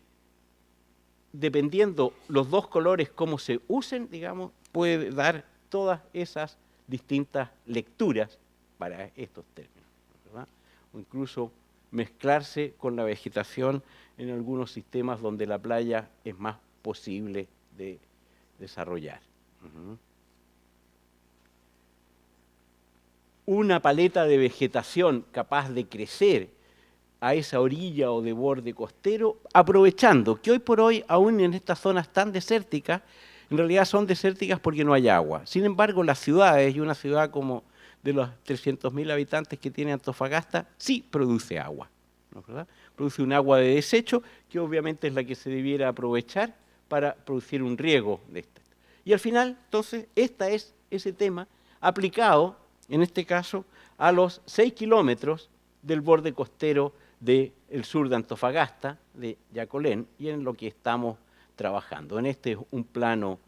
dependiendo los dos colores cómo se usen, digamos, puede dar todas esas distintas lecturas para estos términos, ¿verdad? O incluso mezclarse con la vegetación en algunos sistemas donde la playa es más posible de desarrollar. Una paleta de vegetación capaz de crecer a esa orilla o de borde costero, aprovechando que hoy por hoy, aún en estas zonas tan desérticas, en realidad son desérticas porque no hay agua. Sin embargo, las ciudades, y una ciudad como de los 300.000 habitantes que tiene Antofagasta, sí produce agua, ¿no es verdad? Produce un agua de desecho, que obviamente es la que se debiera aprovechar para producir un riego de esta. Y al final, entonces, este es ese tema aplicado, en este caso, a los 6 kilómetros del borde costero del sur de Antofagasta, de Yacolén, y en lo que estamos trabajando. En este es un plano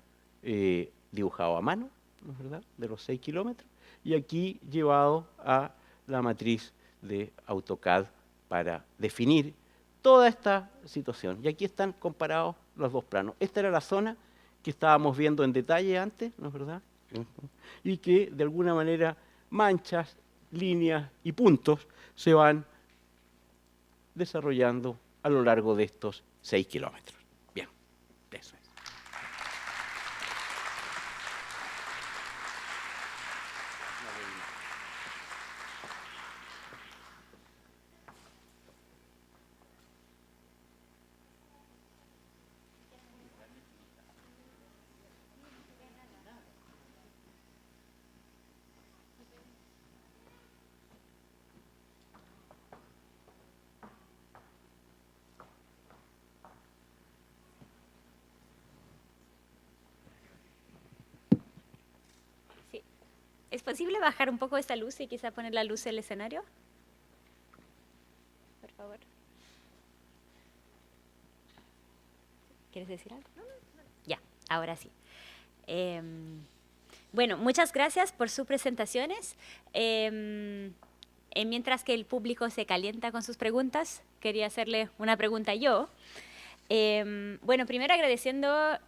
dibujado a mano, ¿no es verdad?, de los 6 kilómetros, y aquí llevado a la matriz de AutoCAD para definir toda esta situación. Y aquí están comparados los dos planos. Esta era la zona que estábamos viendo en detalle antes, ¿no es verdad?, y que de alguna manera manchas, líneas y puntos se van desarrollando a lo largo de estos 6 kilómetros. Bien, eso es. ¿Es posible bajar un poco esta luz y quizá poner la luz en el escenario? Por favor. ¿Quieres decir algo? Ya, ahora sí. Bueno, muchas gracias por sus presentaciones. Mientras que el público se calienta con sus preguntas, quería hacerle una pregunta yo. Bueno, primero agradeciendo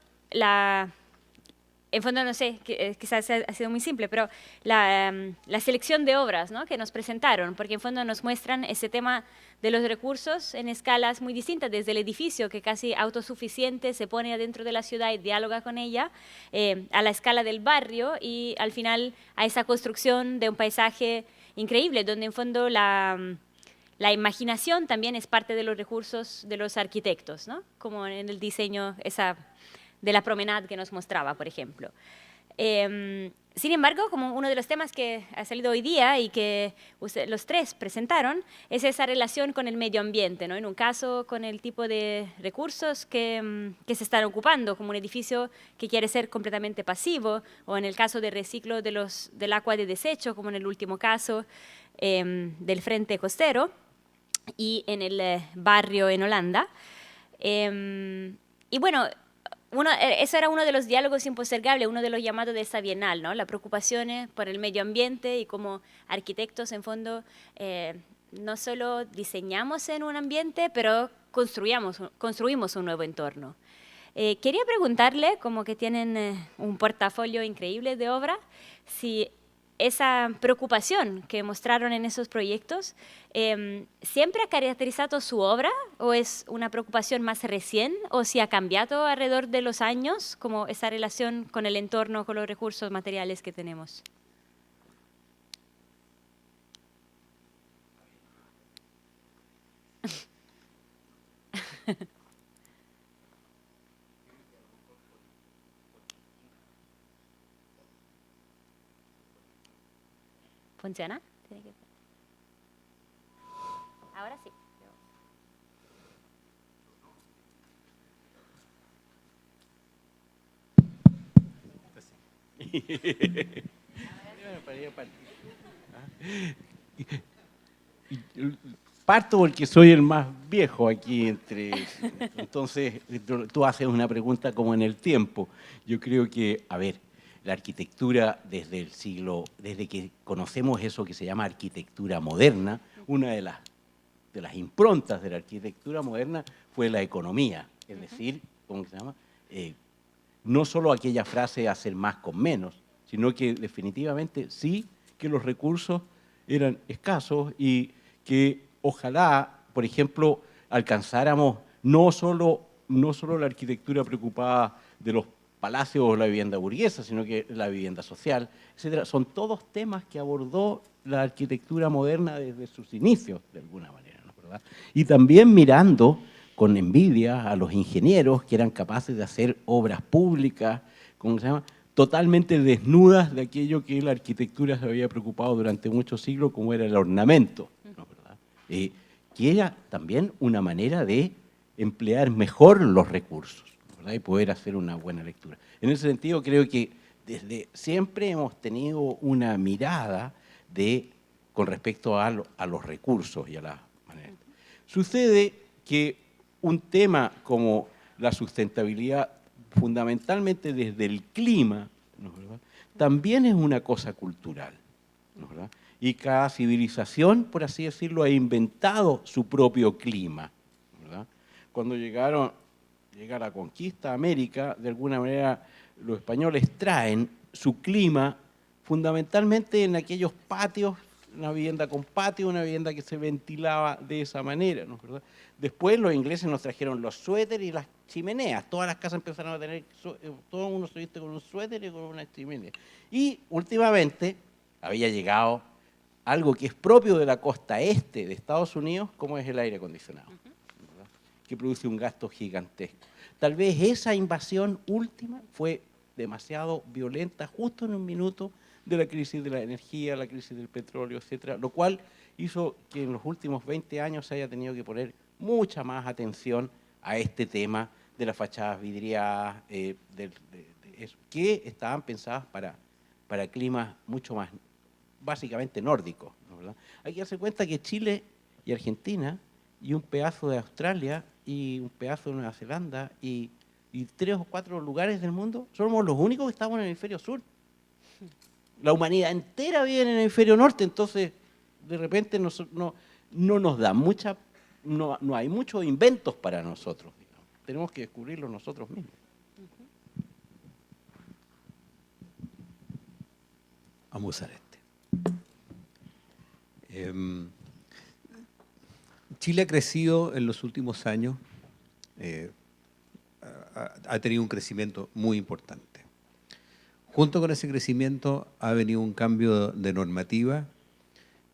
en fondo, no sé, quizás ha sido muy simple, pero la selección de obras, ¿no?, que nos presentaron, porque en fondo nos muestran ese tema de los recursos en escalas muy distintas, desde el edificio, que casi autosuficiente se pone adentro de la ciudad y dialoga con ella, a la escala del barrio y al final a esa construcción de un paisaje increíble, donde en fondo la imaginación también es parte de los recursos de los arquitectos, ¿no?, como en el diseño de la promenade que nos mostraba, por ejemplo. Sin embargo, como uno de los temas que ha salido hoy día y que los tres presentaron, es esa relación con el medio ambiente, ¿no? En un caso, con el tipo de recursos que se están ocupando, como un edificio que quiere ser completamente pasivo, o en el caso de reciclo del agua de desecho, como en el último caso del frente costero, y en el barrio en Holanda. Y bueno, eso era uno de los diálogos impostergables, uno de los llamados de esta bienal, ¿no?, las preocupaciones por el medio ambiente y como arquitectos, en fondo, no solo diseñamos en un ambiente, pero construimos un nuevo entorno. Quería preguntarle, como que tienen un portafolio increíble de obra, si esa preocupación que mostraron en esos proyectos siempre ha caracterizado su obra, o es una preocupación más recién, o si ha cambiado alrededor de los años, como esa relación con el entorno, con los recursos materiales que tenemos. ¿Funciona? Ahora sí. Parto porque soy el más viejo aquí entonces tú haces una pregunta como en el tiempo. Yo creo que, a ver, la arquitectura desde que conocemos eso que se llama arquitectura moderna, una de las improntas de la arquitectura moderna fue la economía, es decir, ¿cómo se llama? No solo aquella frase hacer más con menos, sino que definitivamente sí que los recursos eran escasos y que ojalá, por ejemplo, alcanzáramos no solo la arquitectura preocupada de los palacios o la vivienda burguesa, sino que la vivienda social, etcétera. Son todos temas que abordó la arquitectura moderna desde sus inicios, de alguna manera, ¿no?, ¿verdad? Y también mirando con envidia a los ingenieros que eran capaces de hacer obras públicas ¿cómo se llama?, totalmente desnudas de aquello que la arquitectura se había preocupado durante muchos siglos, como era el ornamento, ¿no? ¿Verdad? Que era también una manera de emplear mejor los recursos, ¿verdad?, y poder hacer una buena lectura. En ese sentido, creo que desde siempre hemos tenido una mirada con respecto a los recursos y a las maneras. Sucede que un tema como la sustentabilidad, fundamentalmente desde el clima, ¿no es verdad?, también es una cosa cultural, ¿no es verdad? Y cada civilización, por así decirlo, ha inventado su propio clima, ¿verdad? Cuando llega la conquista a América, de alguna manera los españoles traen su clima fundamentalmente en aquellos patios, una vivienda con patio, una vivienda que se ventilaba de esa manera, ¿no es verdad? Después los ingleses nos trajeron los suéteres y las chimeneas. Todas las casas empezaron a tener, todo el mundo se viste con un suéter y con una chimenea. Y últimamente había llegado algo que es propio de la costa este de Estados Unidos, como es el aire acondicionado, ¿verdad?, que produce un gasto gigantesco. Tal vez esa invasión última fue demasiado violenta, justo en un minuto de la crisis de la energía, la crisis del petróleo, etcétera, lo cual hizo que en los últimos 20 años se haya tenido que poner mucha más atención a este tema de las fachadas vidriadas, que estaban pensadas para climas mucho más, básicamente nórdicos, ¿no, verdad? Hay que darse cuenta que Chile y Argentina, y un pedazo de Australia, y un pedazo de Nueva Zelanda, y 3 o 4 lugares del mundo, somos los únicos que estamos en el hemisferio sur. La humanidad entera vive en el hemisferio norte, entonces de repente no nos da no hay muchos inventos para nosotros, digamos. Tenemos que descubrirlos nosotros mismos. Vamos a usar este. Chile ha crecido en los últimos años, ha tenido un crecimiento muy importante. Junto con ese crecimiento ha venido un cambio de normativa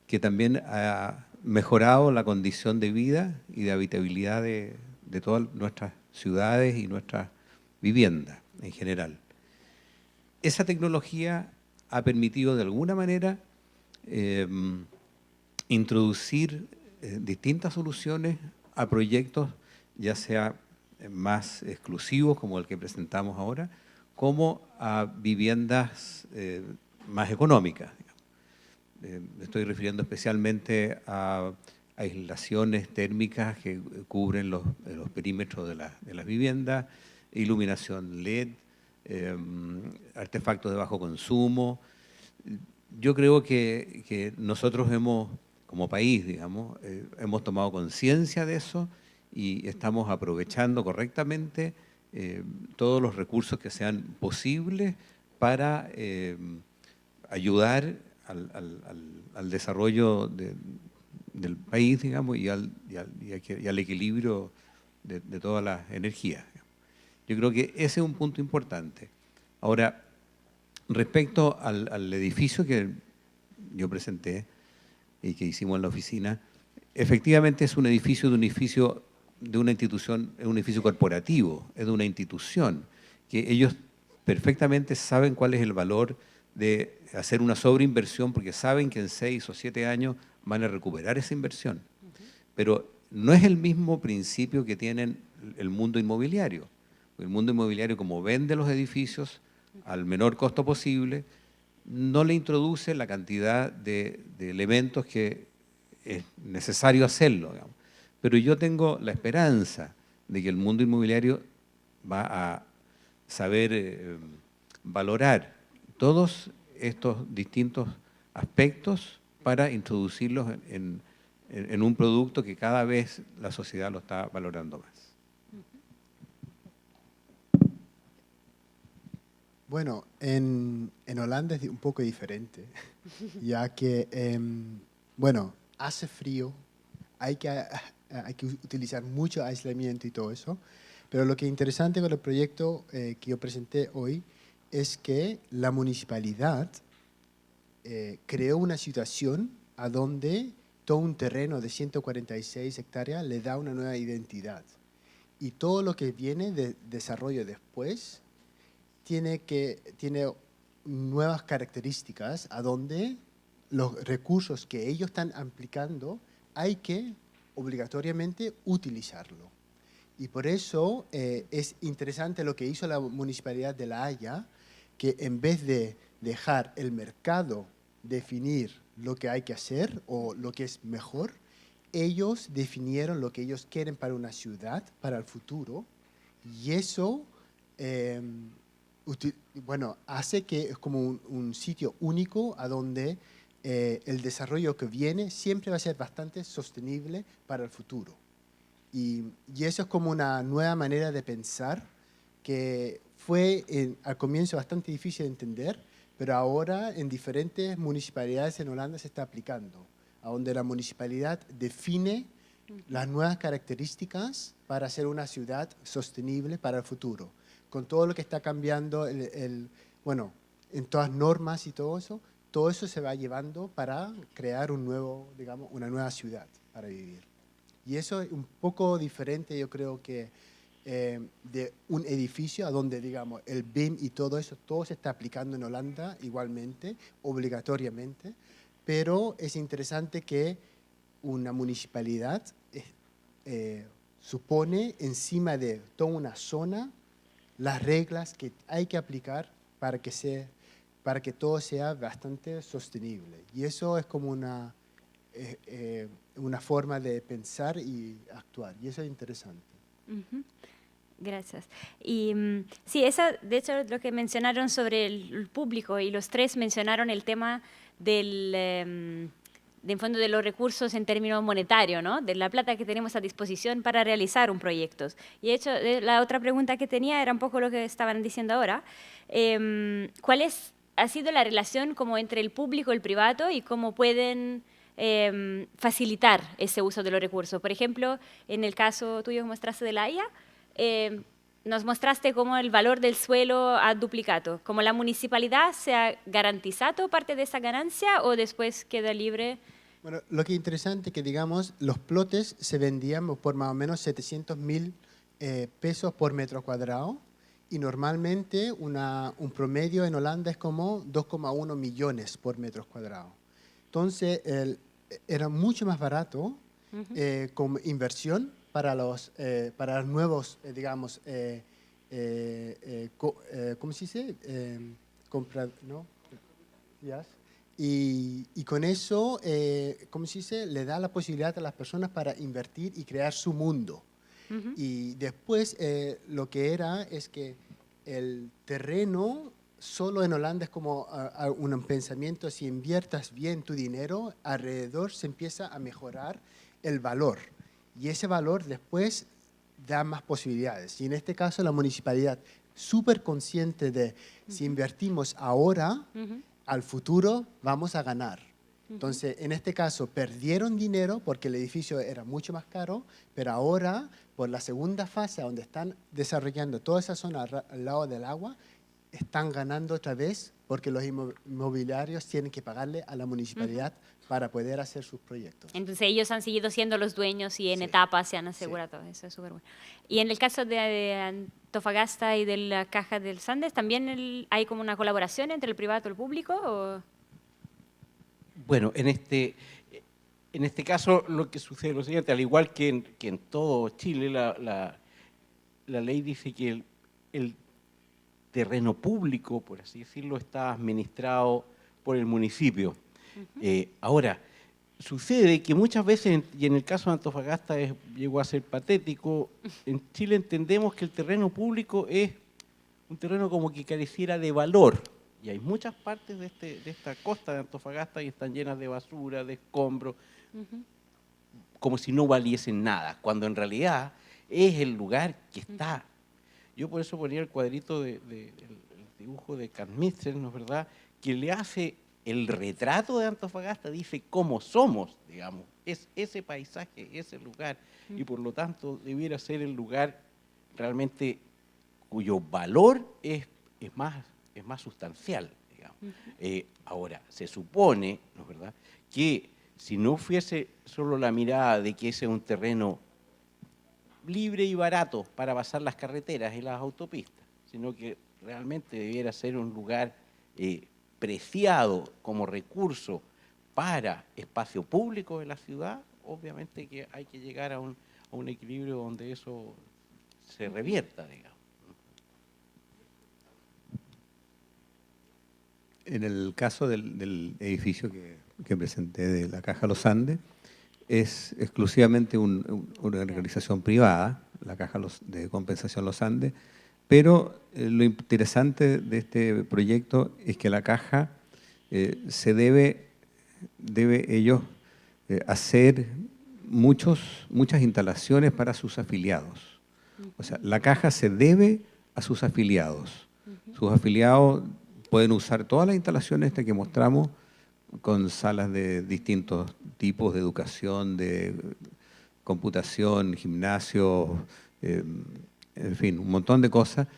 que también ha mejorado la condición de vida y de habitabilidad de todas nuestras ciudades y nuestras viviendas en general. Esa tecnología ha permitido de alguna manera introducir distintas soluciones a proyectos, ya sea más exclusivos como el que presentamos ahora, como a viviendas más económicas. Me estoy refiriendo especialmente a aislaciones térmicas que cubren los perímetros de las viviendas, iluminación LED, artefactos de bajo consumo. Yo creo que nosotros como país, digamos, hemos tomado conciencia de eso y estamos aprovechando correctamente todos los recursos que sean posibles para ayudar al desarrollo del país, digamos, y al equilibrio de todas las energías. Yo creo que ese es un punto importante. Ahora, respecto al edificio que yo presenté y que hicimos en la oficina, efectivamente es un edificio de una institución, es un edificio corporativo, es de una institución, que ellos perfectamente saben cuál es el valor de hacer una sobreinversión, porque saben que en 6 o 7 años van a recuperar esa inversión. Pero no es el mismo principio que tienen el mundo inmobiliario. El mundo inmobiliario, como vende los edificios al menor costo posible, no le introduce la cantidad de elementos que es necesario hacerlo, digamos. Pero yo tengo la esperanza de que el mundo inmobiliario va a saber valorar todos estos distintos aspectos para introducirlos en un producto que cada vez la sociedad lo está valorando más. Bueno, en Holanda es un poco diferente, ya que, bueno, hace frío, hay que utilizar mucho aislamiento y todo eso, pero lo que es interesante con el proyecto que yo presenté hoy es que la municipalidad creó una situación a donde todo un terreno de 146 hectáreas le da una nueva identidad. Y todo lo que viene de desarrollo después tiene nuevas características a donde los recursos que ellos están aplicando hay que obligatoriamente utilizarlo. Y por eso es interesante lo que hizo la Municipalidad de La Haya, que en vez de dejar el mercado definir lo que hay que hacer o lo que es mejor, ellos definieron lo que ellos quieren para una ciudad, para el futuro, y eso hace que es como un sitio único a donde el desarrollo que viene siempre va a ser bastante sostenible para el futuro. Y eso es como una nueva manera de pensar que fue al comienzo bastante difícil de entender, pero ahora en diferentes municipalidades en Holanda se está aplicando, a donde la municipalidad define las nuevas características para hacer una ciudad sostenible para el futuro. Con todo lo que está cambiando, bueno, en todas normas y todo eso se va llevando para crear una nueva ciudad para vivir. Y eso es un poco diferente, yo creo que de un edificio a donde, digamos, el BIM y todo eso, todo se está aplicando en Holanda igualmente, obligatoriamente, pero es interesante que una municipalidad supone encima de toda una zona las reglas que hay que aplicar para que todo sea bastante sostenible. Y eso es como una forma de pensar y actuar, y eso es interesante. Gracias. Y sí, de hecho, lo que mencionaron sobre el público, y los tres mencionaron el tema del fondo de los recursos en términos monetarios, ¿no? De la plata que tenemos a disposición para realizar un proyecto. Y de hecho, la otra pregunta que tenía era un poco lo que estaban diciendo ahora. ¿Cuál ha sido la relación como entre el público y el privado y cómo pueden facilitar ese uso de los recursos? Por ejemplo, en el caso tuyo que mostraste de La Haya, nos mostraste cómo el valor del suelo ha duplicado. ¿Cómo la municipalidad se ha garantizado parte de esa ganancia o después queda libre? Bueno, lo que es interesante es que, digamos, los plotes se vendían por más o menos 700.000 pesos por metro cuadrado, y normalmente un promedio en Holanda es como 2,1 millones por metro cuadrado. Entonces, era mucho más barato como inversión para los nuevos, digamos, ¿cómo se dice? ¿No? Yes. Y con eso, ¿cómo se dice? Le da la posibilidad a las personas para invertir y crear su mundo. Y después lo que es que el terreno solo en Holanda es como un pensamiento: si inviertas bien tu dinero, alrededor se empieza a mejorar el valor. Y ese valor después da más posibilidades. Y en este caso la municipalidad, súper consciente de si invertimos ahora, al futuro vamos a ganar. Entonces, en este caso, perdieron dinero porque el edificio era mucho más caro, pero ahora, por la segunda fase, donde están desarrollando toda esa zona al lado del agua, están ganando otra vez porque los inmobiliarios tienen que pagarle a la municipalidad para poder hacer sus proyectos. Entonces ellos han seguido siendo los dueños y en etapas se han asegurado. Eso es súper bueno. Y en el caso de Antofagasta y de la Caja del Sandes, ¿también hay como una colaboración entre el privado y el público? ¿O? Bueno, en este caso lo que sucede es lo siguiente: al igual que en todo Chile, la ley dice que el terreno público, por así decirlo, está administrado por el municipio. Ahora, sucede que muchas veces, y en el caso de Antofagasta llegó a ser patético, en Chile entendemos que el terreno público es un terreno como que careciera de valor. Y hay muchas partes de esta costa de Antofagasta que están llenas de basura, de escombros, como si no valiesen nada, cuando en realidad es el lugar que está. Yo por eso ponía el cuadrito el dibujo de Carl-Mitchell, ¿no es verdad?, que le hace el retrato de Antofagasta, dice cómo somos, digamos, es ese paisaje, ese lugar, y por lo tanto debiera ser el lugar realmente cuyo valor es más sustancial, digamos. Ahora, se supone, ¿no es verdad?, que si no fuese solo la mirada de que ese es un terreno libre y barato para pasar las carreteras y las autopistas, sino que realmente debiera ser un lugar preciado como recurso para espacio público de la ciudad, obviamente que hay que llegar a un equilibrio donde eso se revierta, digamos. En el caso del edificio que presenté de la Caja Los Andes, es exclusivamente una organización privada, la Caja de Compensación Los Andes, pero lo interesante de este proyecto es que la Caja debe ellos hacer muchas instalaciones para sus afiliados. O sea, la Caja se debe a sus afiliados. Sus afiliados pueden usar todas las instalaciones que mostramos con salas de distintos tipos de educación, de computación, gimnasio, en fin, un montón de cosas.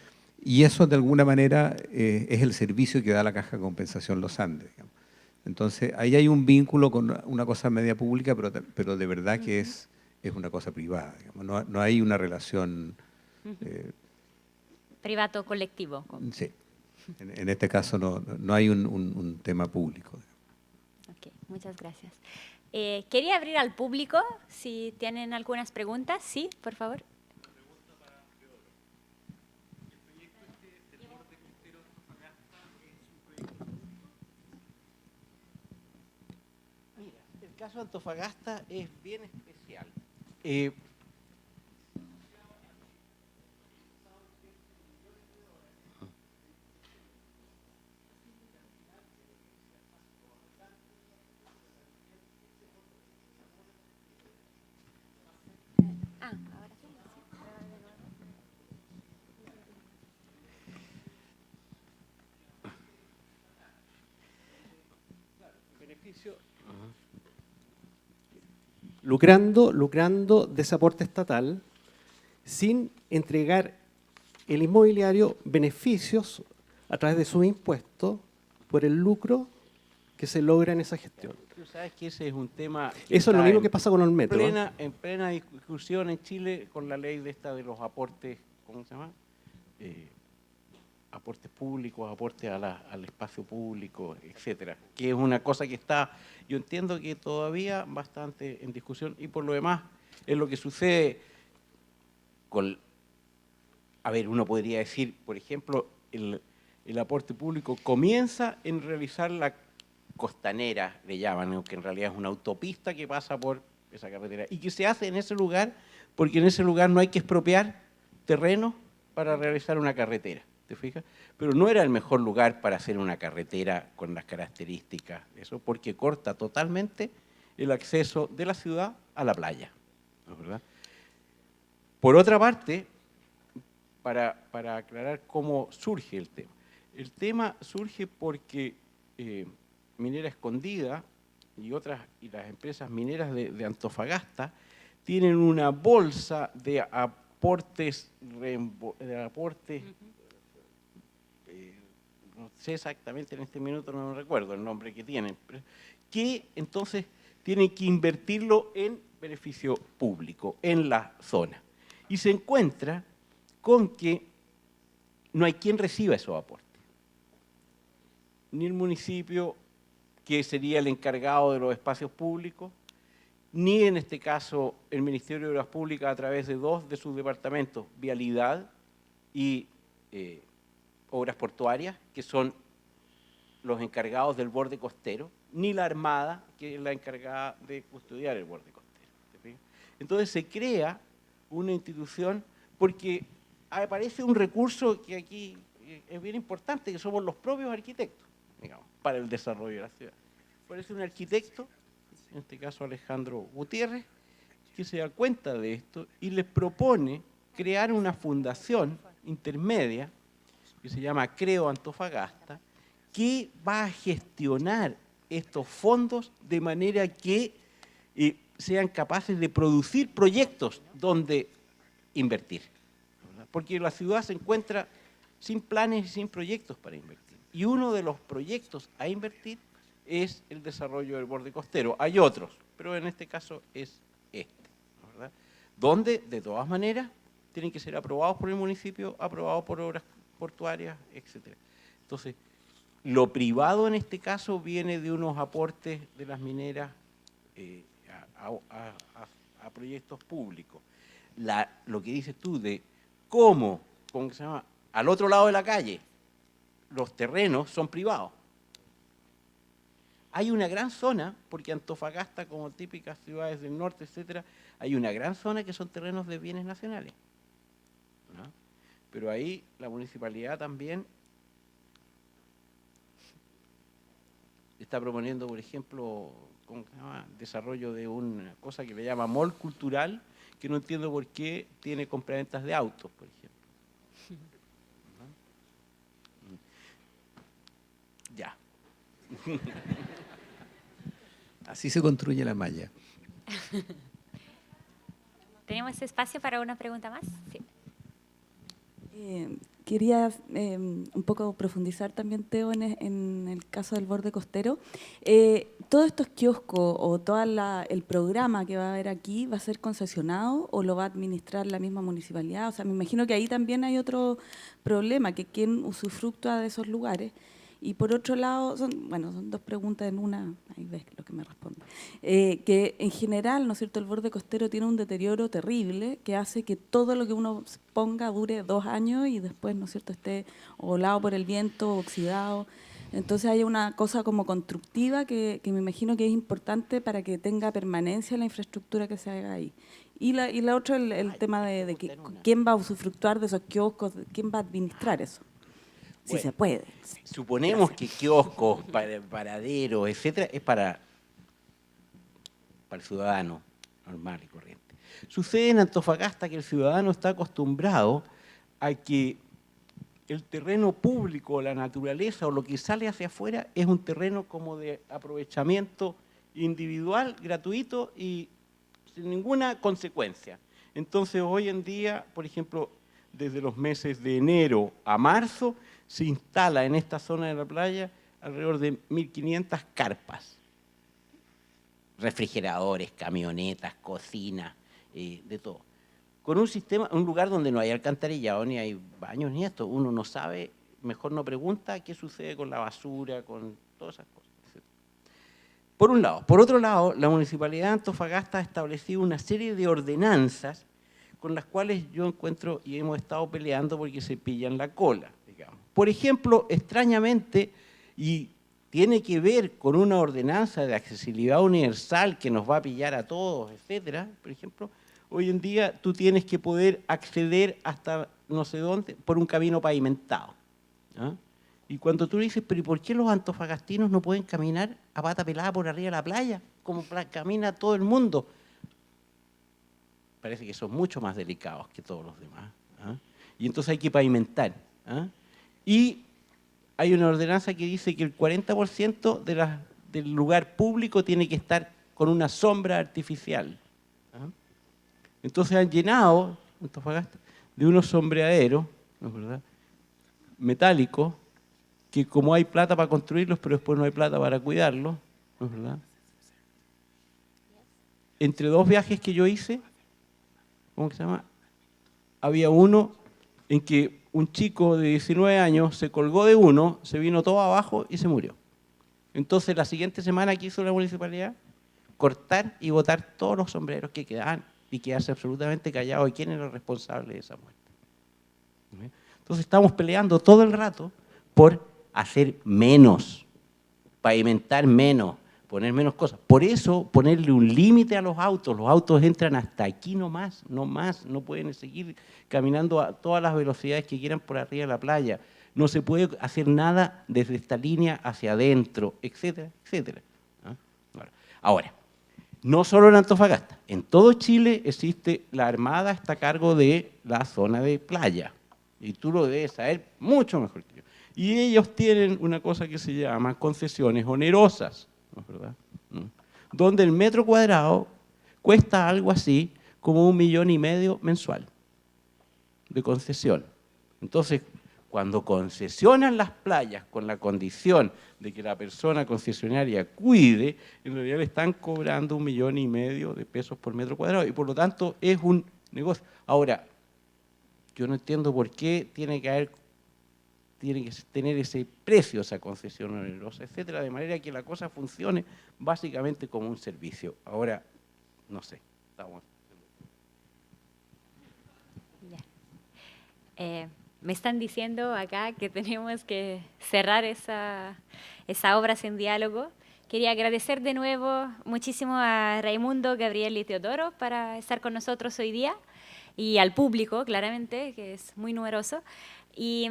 Y eso, de alguna manera, es el servicio que da la Caja de Compensación Los Andes, digamos. Entonces, ahí hay un vínculo con una cosa media pública, pero de verdad que es una cosa privada, digamos. No hay una relación... Privado colectivo. Sí. En este caso no hay un tema público. Ok, muchas gracias. Quería abrir al público, si tienen algunas preguntas. Sí, por favor. Mira, el caso de Antofagasta es bien especial. lucrando de ese aporte estatal sin entregar el inmobiliario beneficios a través de sus impuestos por el lucro que se logra en esa gestión. Tú sabes que ese es un tema... Eso es lo mismo que pasa con el metro. En plena discusión en Chile con la ley de los aportes, ¿cómo se llama? Aportes públicos, aportes al espacio público, etcétera, que es una cosa que está, yo entiendo que todavía bastante en discusión, y por lo demás es lo que sucede con, a ver, uno podría decir, por ejemplo, el aporte público comienza en realizar la costanera, le llaman, que en realidad es una autopista que pasa por esa carretera, y que se hace en ese lugar, porque en ese lugar no hay que expropiar terreno para realizar una carretera. ¿Te fijas? Pero no era el mejor lugar para hacer una carretera con las características de eso, porque corta totalmente el acceso de la ciudad a la playa, ¿no es verdad? Por otra parte, para aclarar cómo surge el tema surge porque Minera Escondida y las empresas mineras de Antofagasta tienen una bolsa de aportes no sé exactamente en este minuto, no recuerdo el nombre que tienen, que entonces tienen que invertirlo en beneficio público, en la zona. Y se encuentra con que no hay quien reciba esos aportes. Ni el municipio, que sería el encargado de los espacios públicos, ni en este caso el Ministerio de Obras Públicas a través de dos de sus departamentos, Vialidad y Obras Portuarias, que son los encargados del borde costero, ni la Armada, que es la encargada de custodiar el borde costero. Entonces se crea una institución porque aparece un recurso que aquí es bien importante, que somos los propios arquitectos, digamos, para el desarrollo de la ciudad. Aparece un arquitecto, en este caso Alejandro Gutiérrez, que se da cuenta de esto y les propone crear una fundación intermedia que se llama Creo Antofagasta, que va a gestionar estos fondos de manera que sean capaces de producir proyectos donde invertir, ¿verdad? Porque la ciudad se encuentra sin planes y sin proyectos para invertir. Y uno de los proyectos a invertir es el desarrollo del borde costero. Hay otros, pero en este caso es este, ¿verdad? Donde, de todas maneras, tienen que ser aprobados por el municipio, aprobados por Obras portuarias, etc. Entonces, lo privado en este caso viene de unos aportes de las mineras a proyectos públicos. Lo que dices tú de cómo se llama, al otro lado de la calle, los terrenos son privados. Hay una gran zona, porque Antofagasta, como típicas ciudades del norte, etcétera, hay una gran zona que son terrenos de bienes nacionales, ¿no? Pero ahí la municipalidad también está proponiendo, por ejemplo, ¿cómo se llama?, desarrollo de una cosa que le llama mall cultural, que no entiendo por qué tiene compraventas de autos, por ejemplo. ¿No? Ya. Así se construye la malla. ¿Tenemos espacio para una pregunta más? Sí. Quería un poco profundizar también, Teo, en el caso del borde costero. ¿Todos estos kioscos o todo el programa que va a haber aquí va a ser concesionado o lo va a administrar la misma municipalidad? O sea, me imagino que ahí también hay otro problema, que quién usufructúa de esos lugares. Y por otro lado, son dos preguntas en una, ahí ves lo que me responde. Que en general, ¿no es cierto?, el borde costero tiene un deterioro terrible que hace que todo lo que uno ponga dure 2 años y después, ¿no es cierto?, esté volado por el viento, oxidado. Entonces hay una cosa como constructiva que me imagino que es importante para que tenga permanencia la infraestructura que se haga ahí. Y la otra, el tema de quién va a usufructuar de esos kioscos, quién va a administrar eso. Si Bueno, se puede. Suponemos que kioscos, paraderos, etcétera, es para el ciudadano normal y corriente. Sucede en Antofagasta que el ciudadano está acostumbrado a que el terreno público, la naturaleza o lo que sale hacia afuera es un terreno como de aprovechamiento individual, gratuito y sin ninguna consecuencia. Entonces, hoy en día, por ejemplo, desde los meses de enero a marzo, se instala en esta zona de la playa alrededor de 1.500 carpas. Refrigeradores, camionetas, cocinas, de todo. Con un sistema, un lugar donde no hay alcantarillado, ni hay baños, ni esto. Uno no sabe, mejor no pregunta qué sucede con la basura, con todas esas cosas. Por un lado. Por otro lado, la Municipalidad de Antofagasta ha establecido una serie de ordenanzas con las cuales yo encuentro y hemos estado peleando porque se pillan la cola, digamos. Por ejemplo, extrañamente, y tiene que ver con una ordenanza de accesibilidad universal que nos va a pillar a todos, etcétera, por ejemplo, hoy en día tú tienes que poder acceder hasta no sé dónde por un camino pavimentado, ¿no? Y cuando tú dices, pero ¿y por qué los antofagastinos no pueden caminar a pata pelada por arriba de la playa, como camina todo el mundo? Parece que son mucho más delicados que todos los demás, ¿ah? Y entonces hay que pavimentar, ¿ah? Y hay una ordenanza que dice que el 40% del lugar público tiene que estar con una sombra artificial, ¿ah? Entonces han llenado Antofagasta de unos sombreaderos, ¿no es verdad?, metálicos, que como hay plata para construirlos, pero después no hay plata para cuidarlos, ¿no es verdad? Entre 2 viajes que yo hice, ¿cómo se llama?, había uno en que un chico de 19 años se colgó de uno, se vino todo abajo y se murió. Entonces, la siguiente semana que hizo la municipalidad, cortar y botar todos los sombreros que quedaban y quedarse absolutamente callado de quién era el responsable de esa muerte. Entonces, estamos peleando todo el rato por hacer menos, pavimentar menos, poner menos cosas. Por eso, ponerle un límite a los autos entran hasta aquí nomás, no más, no pueden seguir caminando a todas las velocidades que quieran por arriba de la playa, no se puede hacer nada desde esta línea hacia adentro, etcétera, etcétera. Ahora, no solo en Antofagasta, en todo Chile existe, la Armada está a cargo de la zona de playa, y tú lo debes saber mucho mejor que yo. Y ellos tienen una cosa que se llama concesiones onerosas, ¿no es verdad?, donde el metro cuadrado cuesta algo así como 1,5 millones mensual de concesión. Entonces, cuando concesionan las playas con la condición de que la persona concesionaria cuide, en realidad le están cobrando 1,5 millones de pesos por metro cuadrado y por lo tanto es un negocio. Ahora, yo no entiendo por qué tiene que haber tiene que tener ese precio, esa concesión onerosa, etcétera, de manera que la cosa funcione básicamente como un servicio. Ahora, no sé, estamos... Me están diciendo acá que tenemos que cerrar esa obra sin diálogo. Quería agradecer de nuevo muchísimo a Raimundo, Gabriel y Teodoro para estar con nosotros hoy día, y al público, claramente, que es muy numeroso. Y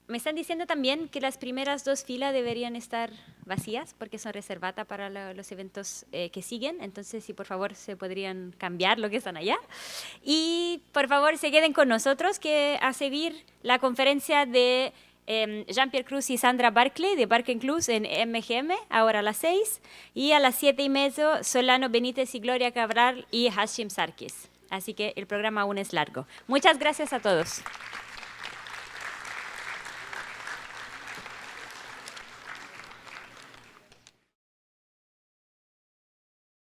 me están diciendo también que las primeras 2 filas deberían estar vacías porque son reservadas para los eventos que siguen. Entonces, si por favor se podrían cambiar lo que están allá. Y por favor se queden con nosotros, que a seguir la conferencia de Jean-Pierre Cruz y Sandra Barclay de Barken Cruz en MGM, ahora a las 6. Y a las 7:30, Solano Benítez y Gloria Cabral y Hashim Sarkis. Así que el programa aún es largo. Muchas gracias a todos.